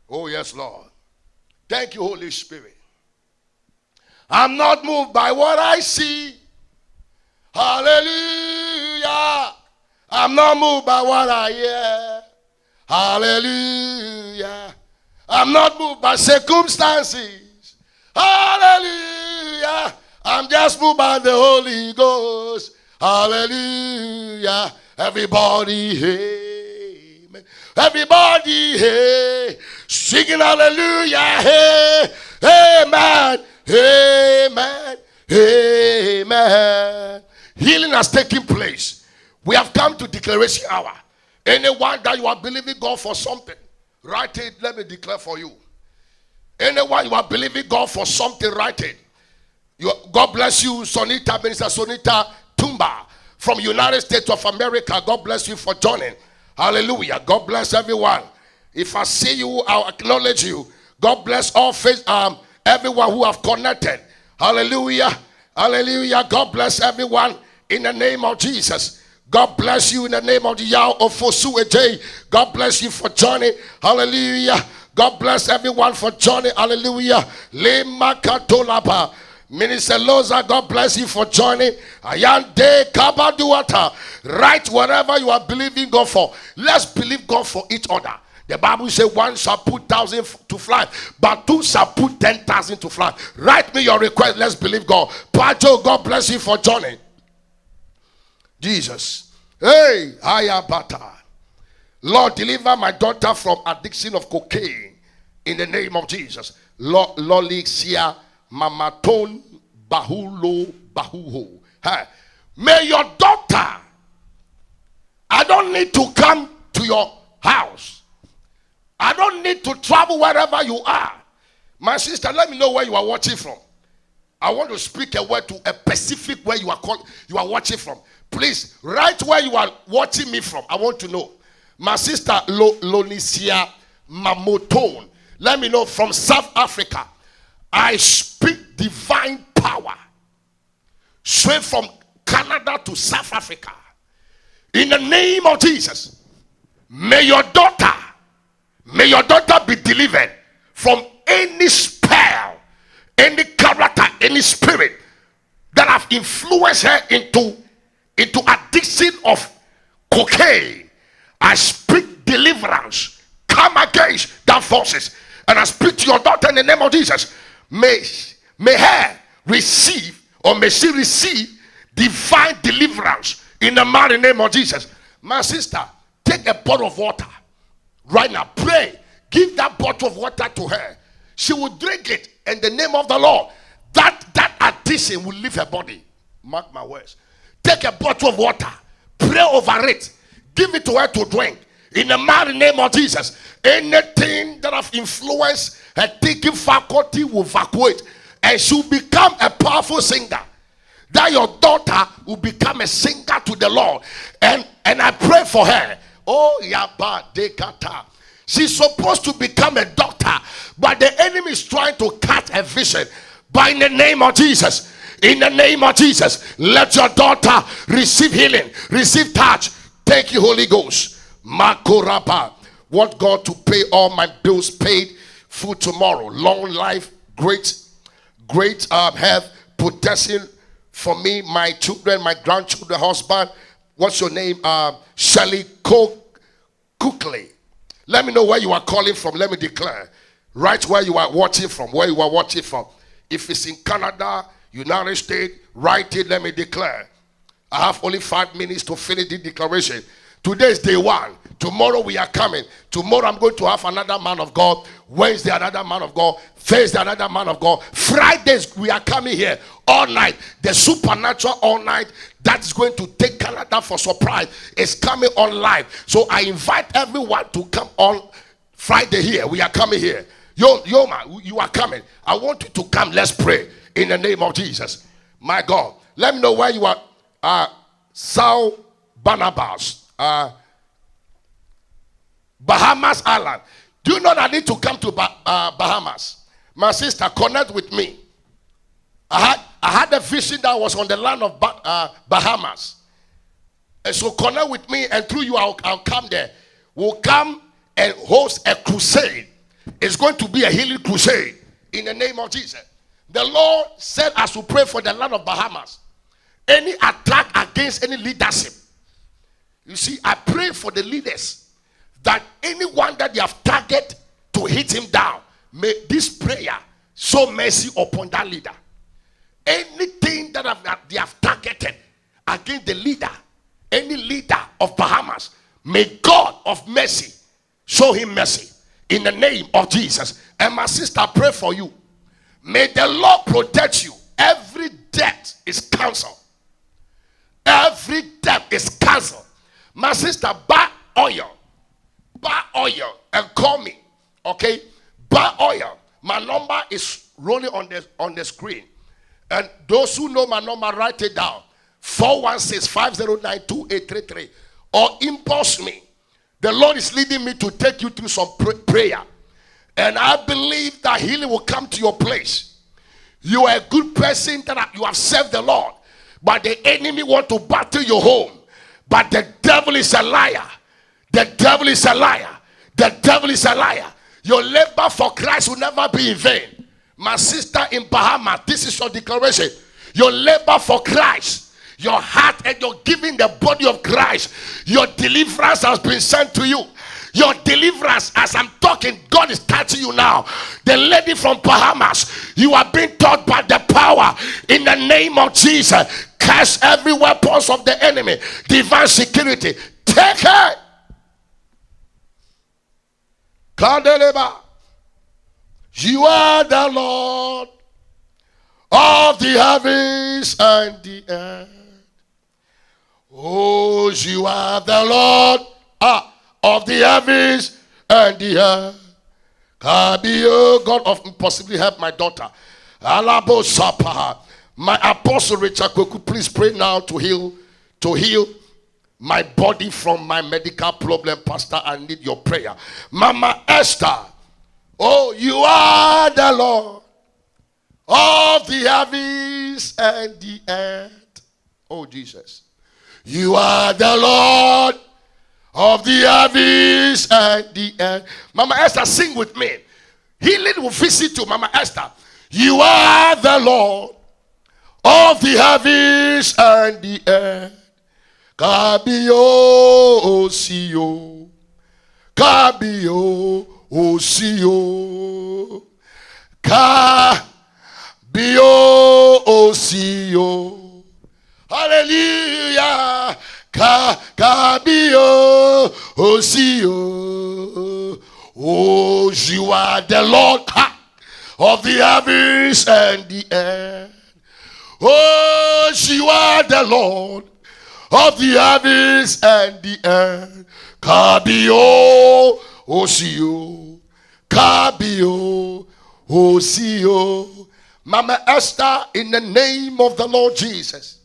Oh, yes, Lord. Thank you, Holy Spirit. I'm not moved by what I see. Hallelujah. I'm not moved by what I hear. Hallelujah. I'm not moved by circumstances. Hallelujah. I'm just moved by the Holy Ghost. Hallelujah. Everybody, hey. Everybody, hey. Singing hallelujah, hey. Amen. Amen. Amen. Healing has taken place. We have come to declaration hour. Anyone that you are believing God for something, write it. Let me declare for you. Anyone you are believing God for something, write it. God bless you, Sonita, Minister Sonita Tumba from United States of America. God bless you for joining. Hallelujah. God bless everyone. If I see you, I'll acknowledge you. God bless all everyone who have connected. Hallelujah. Hallelujah. God bless everyone in the name of Jesus. God bless you in the name of the Yao of Fosueje. God bless you for joining. Hallelujah. God bless everyone for joining. Hallelujah. Lema Katolaba. Minister Loza, God bless you for joining. Ayande Kabaduata. Right wherever you are believing God for. Let's believe God for each other. The Bible says one shall put 1,000 to flight, but two shall put 10,000 to flight. Write me your request. Let's believe God. Pajo, God bless you for joining. Jesus. Hey, Ayabata. Lord, deliver my daughter from addiction of cocaine in the name of Jesus. Lord, Lolixia Mamaton Bahulo Bahuho. Hey. May your daughter, I don't need to come to your house. I don't need to travel wherever you are. My sister, let me know where you are watching from. I want to speak a word to a specific where you are watching from. Please, write where you are watching me from. I want to know. My sister, Lonisia Mamotone. Let me know from South Africa. I speak divine power straight from Canada to South Africa. In the name of Jesus, may your daughter be delivered from any spell, any character, any spirit that have influenced her into addiction of cocaine. I speak deliverance. Come against that forces. And I speak to your daughter in the name of Jesus. May her receive, or may she receive divine deliverance in the mighty name of Jesus. My sister, take a bottle of water. Right now, pray. Give that bottle of water to her. She will drink it in the name of the Lord. That addiction will leave her body. Mark my words. Take a bottle of water. Pray over it. Give it to her to drink. In the mighty name of Jesus. Anything that have influenced her thinking faculty will evacuate. And she will become a powerful singer. That your daughter will become a singer to the Lord. And I pray for her. Oh, Yaba Dekata. She's supposed to become a doctor, but the enemy is trying to cut her vision. But in the name of Jesus, in the name of Jesus, let your daughter receive healing, receive touch. Thank you, Holy Ghost. Makoraba. Want God to pay all my bills paid, food tomorrow, long life, great health, protection for me, my children, my grandchildren, husband. What's your name? Shelly Cookley. Let me know where you are calling from. Let me declare. Write where you are watching from. Where you are watching from. If it's in Canada, United States, write it. Let me declare. I have only 5 minutes to finish the declaration. Today is day 1. Tomorrow we are coming. Tomorrow I'm going to have another man of God. Wednesday another man of God. Thursday another man of God. Fridays we are coming here all night. The supernatural all night that is going to take Canada for surprise is coming on live. So I invite everyone to come on Friday here. We are coming here. Yoma, you are coming. I want you to come. Let's pray in the name of Jesus. My God. Let me know where you are. South Barnabas. Bahamas Island. Do you know that I need to come to Bahamas? My sister, connect with me. I had a vision that was on the land of Bahamas. And so connect with me, and through you I'll come there. We'll come and host a crusade. It's going to be a healing crusade in the name of Jesus. The Lord said I should pray for the land of Bahamas. any attack against any leadership. You see, I pray for the leaders that anyone that they have targeted to hit him down, may this prayer show mercy upon that leader. Anything that they have targeted against the leader, any leader of Bahamas, may God of mercy show him mercy in the name of Jesus. And my sister, pray for you. May the Lord protect you. Every debt is cancelled. Every debt is cancelled. My sister, buy oil and call me. Okay, buy oil. My number is rolling on the screen, and those who know my number, write it down: 416-509-2833, or inbox me. The Lord is leading me to take you through some prayer, and I believe that healing will come to your place. You are a good person, that you have served the Lord, but the enemy want to battle your home. But the devil is a liar. The devil is a liar. The devil is a liar. Your labor for Christ will never be in vain. My sister in Bahamas, this is your declaration. Your labor for Christ, your heart and your giving the body of Christ, your deliverance has been sent to you. Your deliverance, as I'm talking, God is touching you now. The lady from Bahamas, you are being taught by the power in the name of Jesus. Cast every weapons of the enemy. Divine security. Take her. Kandeleba. You are the Lord of the heavens and the earth. Oh, you are the Lord of the heavens and the earth. God of impossibly help my daughter. Alabo Sapa. My apostle Richard Kweku, please pray now to heal my body from my medical problem. Pastor, I need your prayer. Mama Esther, oh, you are the Lord of the heavens and the earth. Oh, Jesus. You are the Lord of the heavens and the earth. Mama Esther, sing with me. Healing will visit you, Mama Esther. You are the Lord of the heavens and the earth. Kabio Osio. Kabio Osio. Kabio Osio. Hallelujah. Kabio Osio. Oh, you are the Lord of the heavens and the earth. Oh, you are the Lord of the heavens and the earth. Kabio Osio. Kabio Osio. Mama Esther, in the name of the Lord Jesus,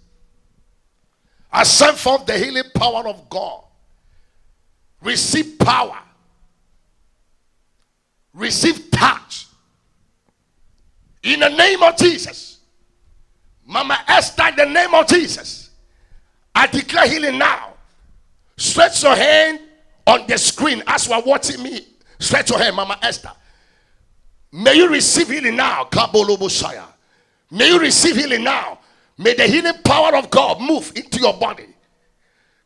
I send forth the healing power of God. Receive power. Receive touch. In the name of Jesus. Mama Esther, in the name of Jesus, I declare healing now. Stretch your hand on the screen as you are watching me. Stretch your hand, Mama Esther. May you receive healing now. Kabolobosaya. May you receive healing now. May the healing power of God move into your body.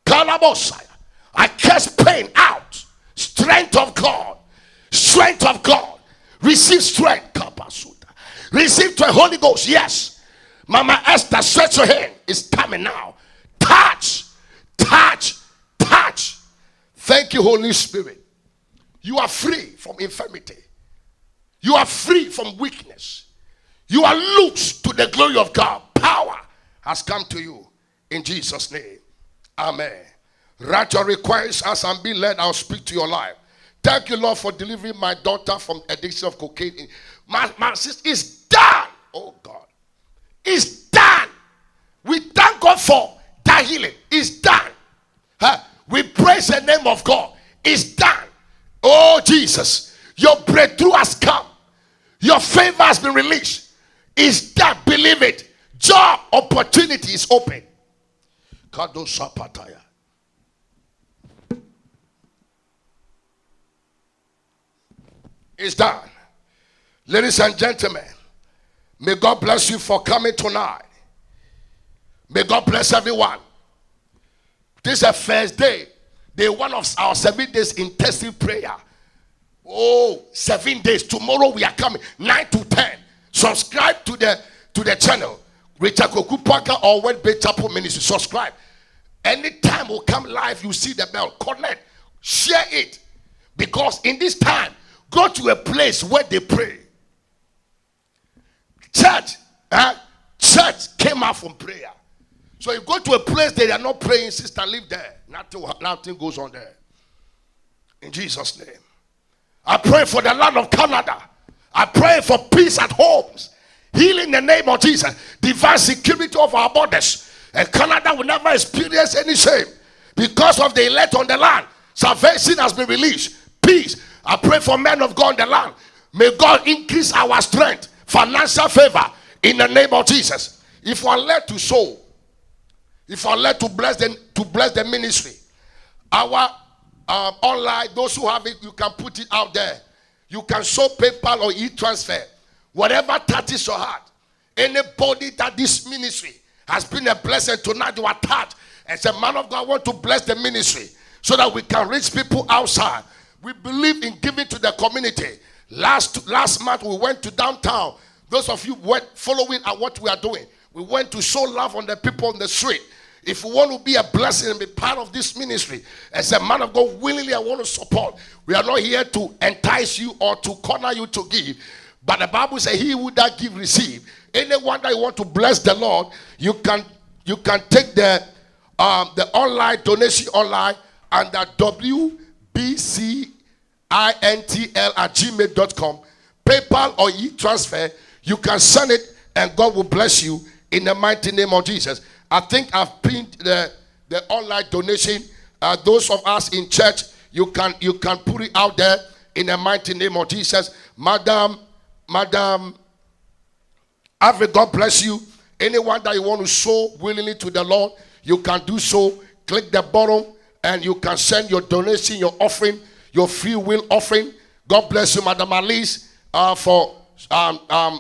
Kalabosaya. I cast pain out. Strength of God. Strength of God. Receive strength. Kapasuta. Receive the Holy Ghost. Yes. Mama Esther, stretch your hand. It's coming now. Touch. Touch. Touch. Thank you, Holy Spirit. You are free from infirmity. You are free from weakness. You are loose to the glory of God. Power has come to you. In Jesus' name. Amen. Write your requests as I'm being led. I'll speak to your life. Thank you, Lord, for delivering my daughter from addiction of cocaine. My sister is done. Oh, God. It's done. We thank God for that healing. It's done. We praise the name of God. It's done. Oh, Jesus. Your breakthrough has come. Your favor has been released. It's done. Believe it. Job opportunity is open. Kadosapataya. It's done. Ladies and gentlemen, may God bless you for coming tonight. May God bless everyone. This is the first day. Day one of our 7 days intensive prayer. Oh, 7 days. Tomorrow we are coming 9 to 10. Subscribe to the channel. Richard Koku Parker or Word Bay Chapel Ministry. Subscribe. Anytime we come live, you see the bell. Connect. Share it. Because in this time, go to a place where they pray. Church came out from prayer. So you go to a place they are not praying, sister, live there. Nothing goes on there. In Jesus' name. I pray for the land of Canada. I pray for peace at homes. Healing in the name of Jesus. Divine security of our borders. And Canada will never experience any shame. Because of the elect on the land. Salvation has been released. Peace. I pray for men of God in the land. May God increase our strength. Financial favor. In the name of Jesus. If we are led to sow. If we are led to bless the ministry. Our online, those who have it, you can put it out there. You can sow PayPal or e-transfer. Whatever touches your heart. Anybody that this ministry has been a blessing tonight, you are touched. And say, man of God, I want to bless the ministry so that we can reach people outside. We believe in giving to the community. Last month we went to downtown. Those of you went following at what we are doing. We went to show love on the people on the street. If you want to be a blessing and be part of this ministry, as a man of God, willingly I want to support. We are not here to entice you or to corner you to give. But the Bible says, he who that give, receive. Anyone that you want to bless the Lord, you can take the online donation online under wbcintl@gmail.com. PayPal or e-transfer. You can send it and God will bless you in the mighty name of Jesus. I think I've pinned the online donation. Those of us in church, you can put it out there in the mighty name of Jesus. Madam Ave, God bless you. Anyone that you want to sow willingly to the Lord, you can do so. Click the bottom and you can send your donation, your offering, your free will offering. God bless you, Madam Alice, for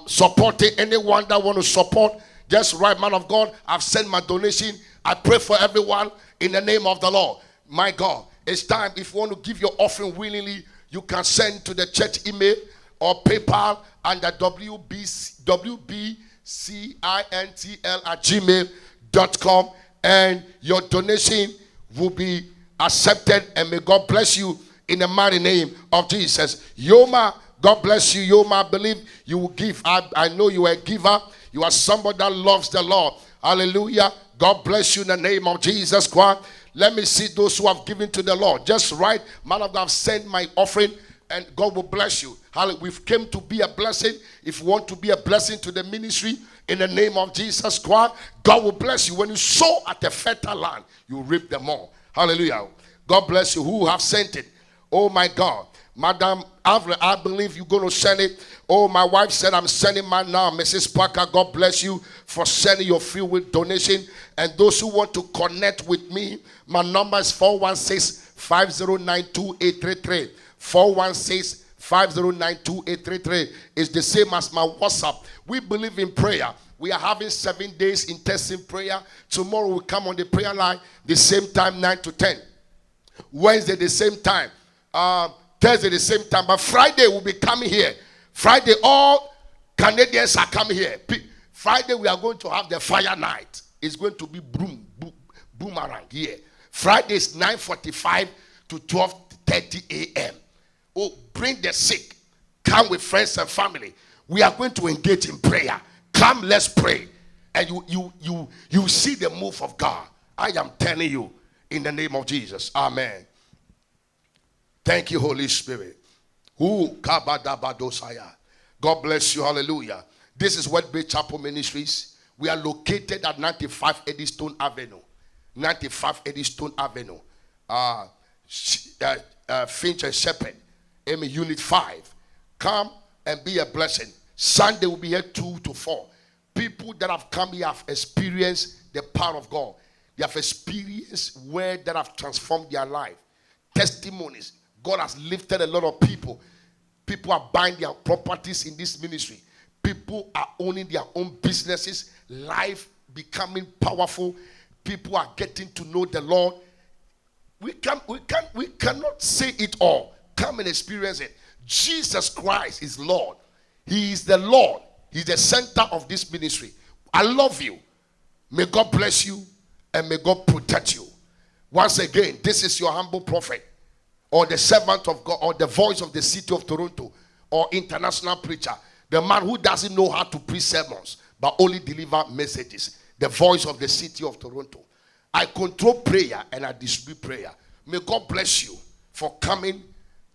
supporting anyone that want to support. Just right, man of God, I've sent my donation. I pray for everyone in the name of the Lord. My God, it's time. If you want to give your offering willingly, you can send to the church email or PayPal under wbcintl@gmail.com, and your donation will be accepted, and may God bless you in the mighty name of Jesus. Yoma, God bless you. Yoma, I believe you will give. I know you are a giver. You are somebody that loves the Lord. Hallelujah. God bless you in the name of Jesus Christ. Let me see those who have given to the Lord. Just write, man of God, I've sent my offering, and God will bless you. Hallelujah. We've come to be a blessing. If you want to be a blessing to the ministry, in the name of Jesus Christ, God will bless you. When you sow at a fertile land, you reap them all. Hallelujah. God bless you who have sent it. Oh my God. Madam Avra, I believe you're going to send it. Oh, my wife said I'm sending mine now. Mrs. Parker, God bless you for sending your free will donation. And those who want to connect with me, my number is 416-5092-833. 416-5092-833 is the same as my WhatsApp. We believe in prayer. We are having 7 days intensive prayer. Tomorrow we come on the prayer line the same time, 9 to 10. Wednesday the same time. Thursday the same time. But Friday we'll be coming here. Friday all Canadians are coming here. Friday we are going to have the fire night. It's going to be boomerang here. Friday is 9:45 to 12:30 a.m. Oh, bring the sick. Come with friends and family. We are going to engage in prayer. Come, let's pray. And you see the move of God. I am telling you in the name of Jesus. Amen. Thank you, Holy Spirit. God bless you. Hallelujah. This is Word Bay Chapel Ministries. We are located at 95 Eddystone Avenue. 95 Eddystone Avenue. Finch and Shepherd. Unit 5. Come and be a blessing. Sunday will be here 2 to 4. People that have come here have experienced the power of God. They have experienced words that have transformed their life. Testimonies. God has lifted a lot of people. People are buying their properties in this ministry. People are owning their own businesses. Life becoming powerful. People are getting to know the Lord. We cannot say it all. Come and experience it. Jesus Christ is Lord. He is the Lord. He's the center of this ministry. I love you. May God bless you and may God protect you. Once again, this is your humble prophet, or the servant of God, or the voice of the city of Toronto, or international preacher, the man who doesn't know how to preach sermons but only deliver messages, the voice of the city of Toronto. I control prayer and I distribute prayer. May God bless you for coming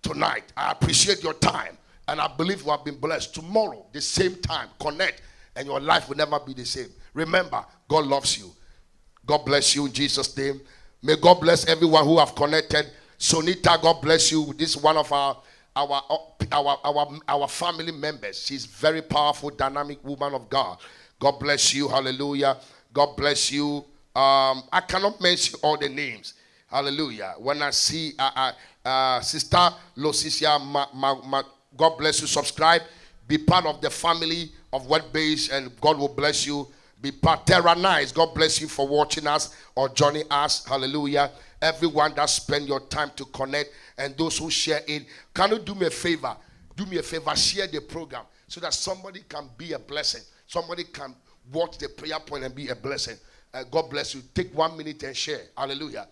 tonight. I appreciate your time and I believe you have been blessed. Tomorrow, the same time, connect and your life will never be the same. Remember, God loves you. God bless you in Jesus' name. May God bless everyone who have connected. Sonita, God bless you. This is one of our family members. She's very powerful, dynamic woman of God. God bless you. Hallelujah. God bless you. I cannot mention all the names. Hallelujah. When I see Sister Losicia, God bless you. Subscribe. Be part of the family of WordBase and God will bless you. Be part. Terra Nice, God bless you for watching us or joining us. Hallelujah. Everyone that spend your time to connect and those who share it. Can you do me a favor? Do me a favor. Share the program so that somebody can be a blessing. Somebody can watch the prayer point and be a blessing. God bless you. Take 1 minute and share. Hallelujah.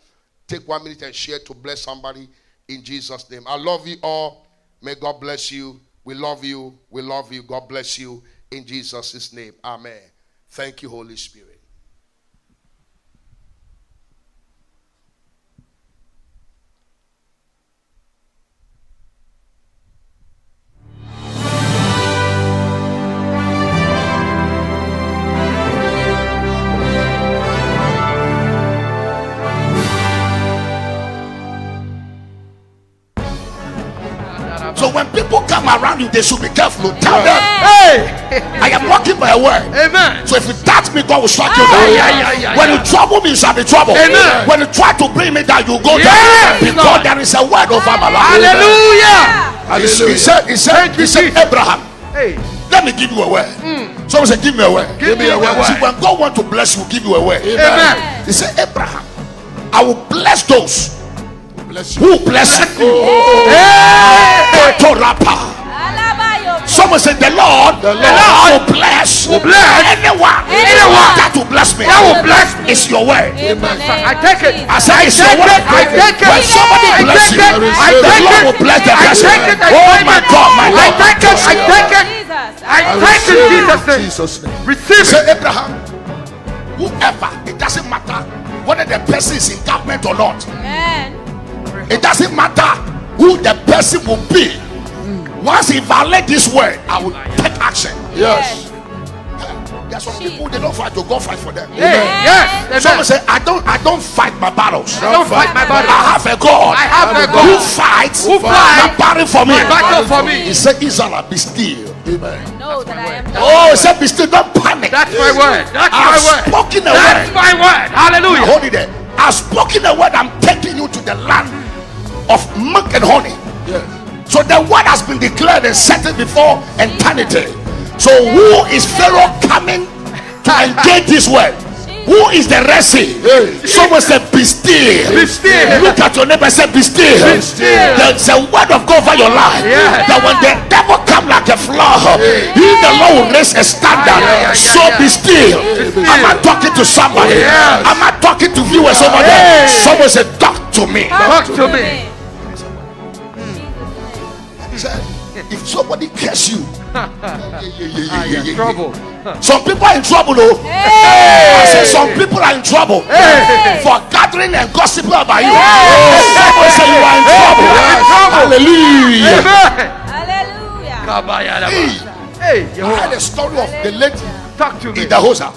Take 1 minute and share to bless somebody in Jesus' name. I love you all. May God bless you. We love you. We love you. God bless you in Jesus' name. Amen. Thank you, Holy Spirit. So when people come around you, they should be careful. Tell them, hey, I am walking by a word. Amen. So if you touch me, God will strike you down. When you trouble me, you shall be troubled. Amen. When you try to bring me down, you go down. Because there is a word over my life. Hallelujah. He said, Abraham, hey, let me give you a word. Someone said, give me a word. Give me a word. See, when God wants to bless you, give you a word. Amen. He said, Abraham, I will bless those who bless you. Someone said the Lord will bless anyone that will bless me. It's your word. I take it. I say it's your word. When somebody bless you, the Lord will bless the person. Oh my God, my Lord. I take it in Jesus' name. Receive it. Abraham, whoever, it doesn't matter whether the person is in government or not. It doesn't matter who the person will be. Once he violates this word, I will take action. Yes. There are some people, they don't fight, you go fight for them. Yes. Someone say, I don't fight my battles. I don't fight my battles. I have a God. Who fights my battle for me. He said, Israel, be still. Amen. Know that I am. Oh, he said, be still, don't panic. That's my word. I've spoken a word. That's my word. Hallelujah. Hold it there. I've spoken a word. I'm taking you to the land of milk and honey. Yes. So the word has been declared and settled before eternity. So who is Pharaoh coming to engage this word? Who is the Red Sea? Someone said, be still. Be still. Look at your neighbor and say, be still. Be still. There's a word of God over your life. That when the devil come like a flood, he the Lord will raise a standard. So be still. Am I talking to somebody? Am I talking to viewers over there? Someone said, talk to me. Talk to me. He said, if somebody curse you, trouble. Some people are in trouble, though. I said some people are in trouble for gathering and gossiping about you. Someone say you are in trouble. Hallelujah. Hey, I heard a story of the lady. Talk to me. Idahosa.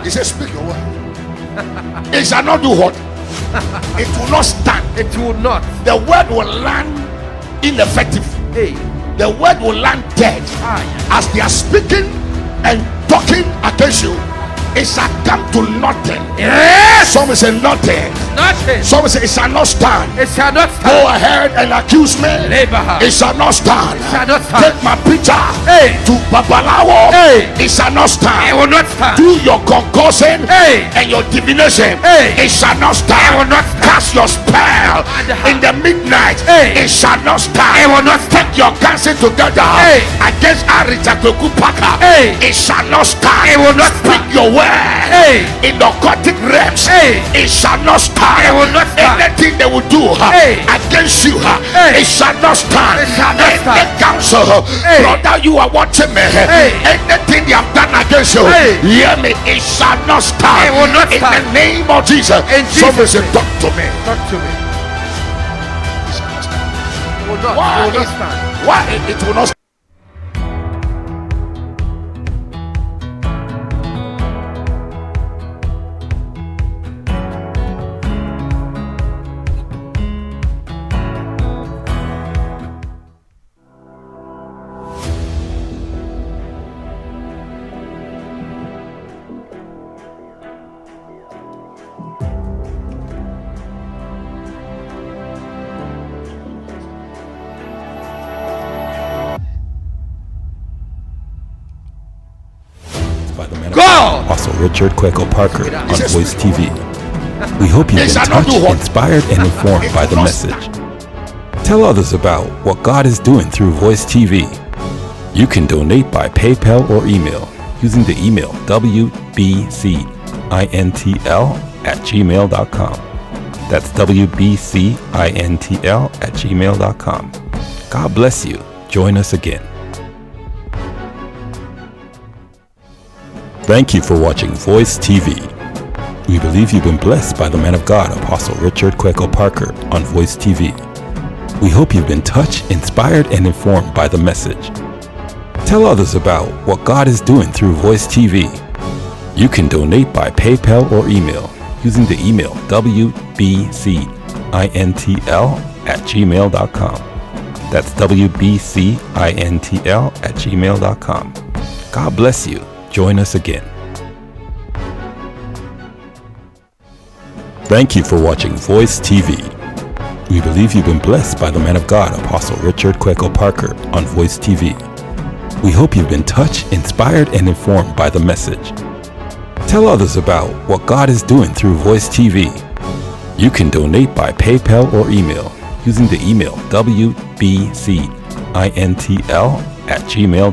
He says, speak your word. It shall not do what? It will not stand. It will not. The word will land ineffective. Hey. The word will land dead. As they are speaking and talking against you, it shall come to nothing. Yes. Some say nothing. Nothing. Some say it shall not stand. It shall not stand. Go ahead and accuse me. It shall not stand. It shall not stand. Take my picture to Babalawo. It shall not stand. It will not stand. Do your concussion and your divination. It shall not stand. It will not stand. Cast your spell in the midnight. It shall not stand. It will not stand. Take your counsel together against Arichakoku Paka. It shall not stand. It will not speak stand. your word in the occultic realms. It shall not stand. It will not stand. Anything they will do against you, it shall not stand. It shall not stand. Any counsel, brother, you are watching me. Anything they have done against you, hear me. It shall not stand. It will not in stand. the name of Jesus. In Somebody Jesus' say, name. talk to me. Talk to me. It shall not stand. It will not. Why? It will not stand. Why it will not stand? By the man of God. Apostle Richard Kweko Parker on says, Voice TV. We hope you've It been shall not touched, do what? inspired, and informed It by will the not message. Tell others about what God is doing through Voice TV. You can donate by PayPal or email using the email wbcintl@gmail.com. That's wbcintl@gmail.com. God bless you. Join us again. Thank you for watching Voice TV. We believe you've been blessed by the man of God, Apostle Richard Kweko Parker, on Voice TV. We hope you've been touched, inspired, and informed by the message. Tell others about what God is doing through Voice TV. You can donate by PayPal or email using the email wbcintl@gmail.com. That's wbcintl@gmail.com. God bless you. Join us again. Thank you for watching Voice TV. We believe you've been blessed by the man of God, Apostle Richard Kweko Parker, on Voice TV. We hope you've been touched, inspired, and informed by the message. Tell others about what God is doing through Voice TV. You can donate by PayPal or email using the email wbcintl@gmail.com.